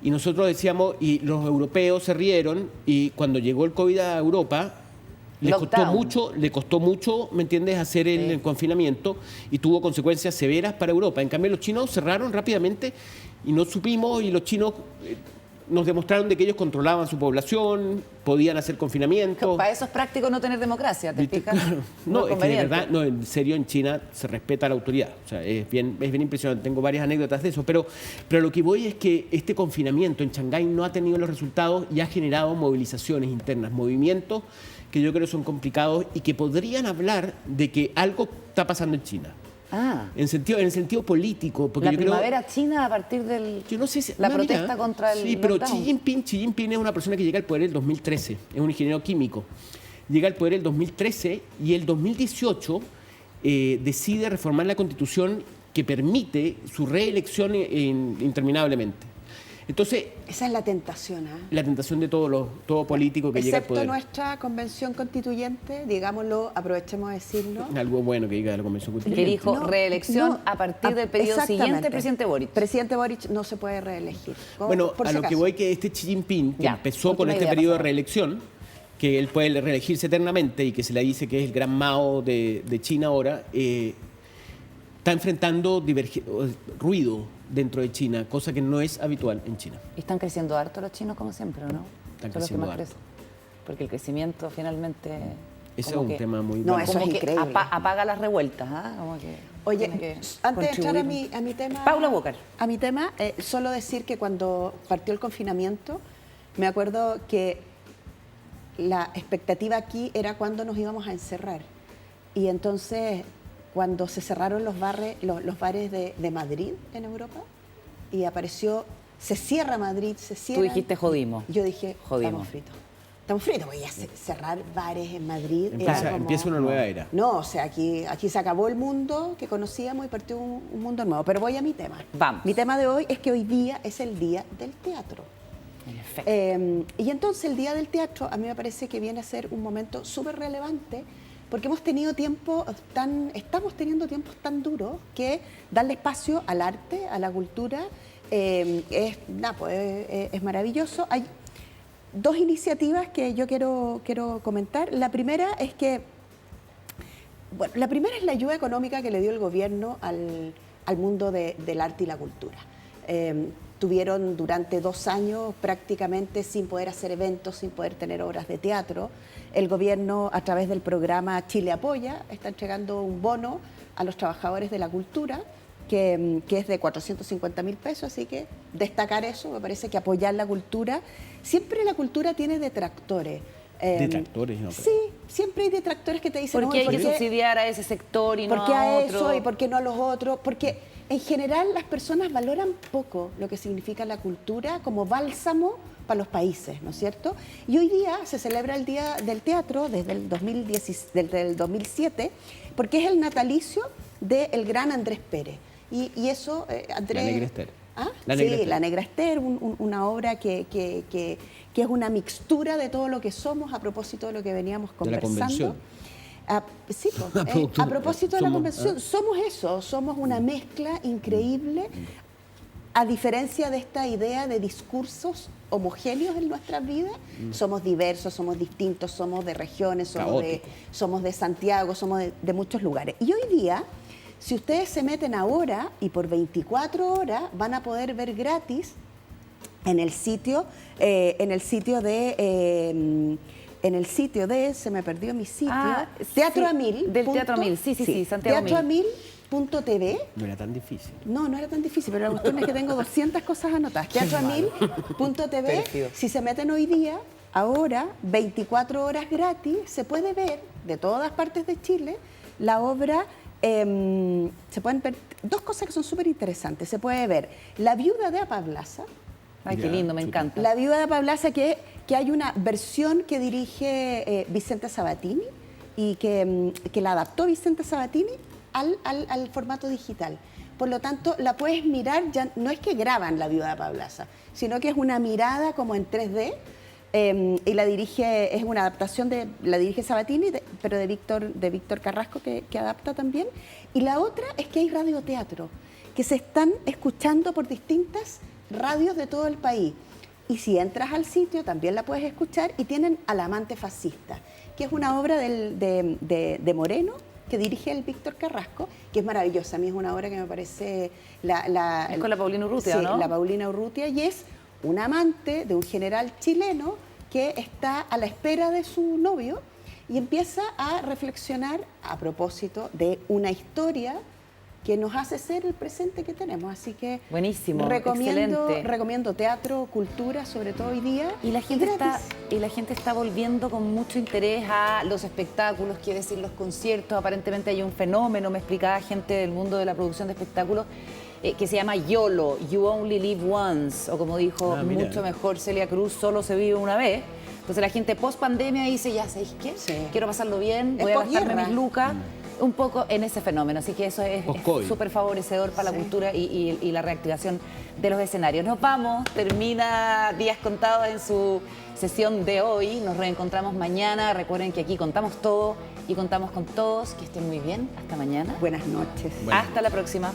Y nosotros decíamos, y los europeos se rieron, y cuando llegó el COVID a Europa, le costó mucho, ¿me entiendes?, hacer el confinamiento y tuvo consecuencias severas para Europa. En cambio, los chinos cerraron rápidamente y no supimos, y los chinos nos demostraron de que ellos controlaban su población, podían hacer confinamiento. Para eso es práctico no tener democracia, ¿te fijas? Claro. No, es que de verdad, no, en serio, en China se respeta la autoridad. O sea, es bien impresionante. Tengo varias anécdotas de eso. Pero lo que voy es que este confinamiento en Shanghái no ha tenido los resultados y ha generado movilizaciones internas, movimientos que yo creo son complicados y que podrían hablar de que algo está pasando en China. En el sentido político. Porque la yo primavera creo, china a partir de yo no sé si, la protesta contra el pero lockdown. Xi Jinping es una persona que llega al poder en el 2013, es un ingeniero químico. Llega al poder en el 2013 y el 2018 decide reformar la Constitución que permite su reelección interminablemente. Entonces, esa es la tentación, la tentación de todo político que llega al poder. Excepto nuestra convención constituyente, digámoslo, aprovechemos de decirlo. Algo bueno que diga la convención constituyente. Que dijo reelección a partir del periodo siguiente, presidente Boric. Presidente Boric no se puede reelegir. Bueno, a lo que voy que este Xi Jinping, que empezó con este periodo de reelección, que él puede reelegirse eternamente y que se le dice que es el gran Mao de China ahora, está enfrentando ruido dentro de China, cosa que no es habitual en China. Y están creciendo harto los chinos como siempre, ¿no? Están creciendo harto. Porque el crecimiento finalmente... Ese es como un que- tema muy No, bueno. eso como es que increíble. apaga las revueltas, ¿ah? Como que Oye, tiene que antes de entrar a contribuir. mi tema... Paula Bócar. A mi tema, solo decir que cuando partió el confinamiento, me acuerdo que la expectativa aquí era cuándo nos íbamos a encerrar. Y entonces, cuando se cerraron los bares de Madrid en Europa, y apareció, se cierra Madrid, se cierra... Tú dijiste jodimos. Yo dije, Jodimos. estamos fritos. Estamos fritos, porque ya cerrar bares en Madrid era como... Empieza una nueva era. No, o sea, aquí se acabó el mundo que conocíamos y partió un mundo nuevo. Pero voy a mi tema. Vamos. Mi tema de hoy es que hoy día es el Día del Teatro. En efecto. Y entonces el Día del Teatro a mí me parece que viene a ser un momento súper relevante porque estamos teniendo tiempos tan duros que darle espacio al arte, a la cultura, es maravilloso. Hay dos iniciativas que yo quiero comentar. La primera es que, bueno, la primera es la ayuda económica que le dio el gobierno al mundo del arte y la cultura. Tuvieron durante 2 años prácticamente sin poder hacer eventos, sin poder tener obras de teatro. El gobierno, a través del programa Chile Apoya, está entregando un bono a los trabajadores de la cultura que es de 450.000 pesos, así que destacar eso, me parece que apoyar la cultura. Siempre la cultura tiene detractores. Detractores, ¿no? Sí, siempre hay detractores que te dicen... ¿Por qué hay "Oye, que subsidiar a ese sector y no ¿por qué a a otro? eso y por qué no a los otros? Porque en general las personas valoran poco lo que significa la cultura como bálsamo para los países, ¿no es cierto? Y hoy día se celebra el Día del Teatro desde el 2007, porque es el natalicio del gran Andrés Pérez. Y eso, Andrés... La Negra Esther. ¿Ah? La Sí, Negra Esther. La Negra Esther, una obra que es una mixtura de todo lo que somos a propósito de lo que veníamos De la conversando. convención. Sí, pues, La productora. a propósito de la Somos- convención, somos eso, somos una mezcla increíble, a diferencia de esta idea de discursos homogéneos en nuestras vidas, somos diversos, somos distintos, somos de regiones, Caótico. somos de Santiago, somos de muchos lugares. Y hoy día, si ustedes se meten ahora y por 24 horas van a poder ver gratis en el sitio de, se me perdió mi sitio, Teatro sí, a Mil. del Teatro a Mil, sí, Santiago Mil. Teatroamil.tv. No era tan difícil. No era tan difícil, pero la cuestión es que tengo 200 cosas anotadas. Teatroamil.tv. Pérfido. Si se meten hoy día, ahora, 24 horas gratis, se puede ver de todas partes de Chile la obra. Se pueden ver 2 cosas que son súper interesantes. Se puede ver La Viuda de Apablaza. Ay, qué Ya, lindo, me chuta. encanta. La Viuda de Apablaza, que hay una versión que dirige Vicente Sabatini y que la adaptó Vicente Sabatini al formato digital. Por lo tanto, la puedes mirar, ya no es que graban La Viuda de Apablaza, sino que es una mirada como en 3D. Y la dirige, es una adaptación la dirige Sabatini, pero de Víctor Carrasco, que adapta también. Y la otra es que hay radioteatro, que se están escuchando por distintas radios de todo el país. Y si entras al sitio también la puedes escuchar, y tienen Al amante fascista, que es una obra de Moreno, que dirige el Víctor Carrasco, que es maravillosa. A mí es una obra que me parece... Es con la Paulina Urrutia, sí, ¿no? la Paulina Urrutia, y es un amante de un general chileno que está a la espera de su novio y empieza a reflexionar a propósito de una historia que nos hace ser el presente que tenemos. Así que Buenísimo, recomiendo excelente. teatro, cultura, sobre todo hoy día. Y la gente gratis. está volviendo con mucho interés a los espectáculos, quiere decir los conciertos. Aparentemente hay un fenómeno, me explicaba gente del mundo de la producción de espectáculos, que se llama YOLO, You Only Live Once, o como dijo mira. mucho mejor Celia Cruz, solo se vive una vez. Entonces la gente post pandemia dice, ya sabéis qué, Sí. quiero pasarlo bien, Es voy a gastarme posguerra. mis lucas, un poco en ese fenómeno. Así que eso es Post-COVID. súper favorecedor para la cultura y la reactivación de los escenarios. Nos vamos, termina Días Contados en su sesión de hoy. Nos reencontramos mañana. Recuerden que aquí contamos todo y contamos con todos. Que estén muy bien. Hasta mañana. Buenas noches. Bueno. Hasta la próxima.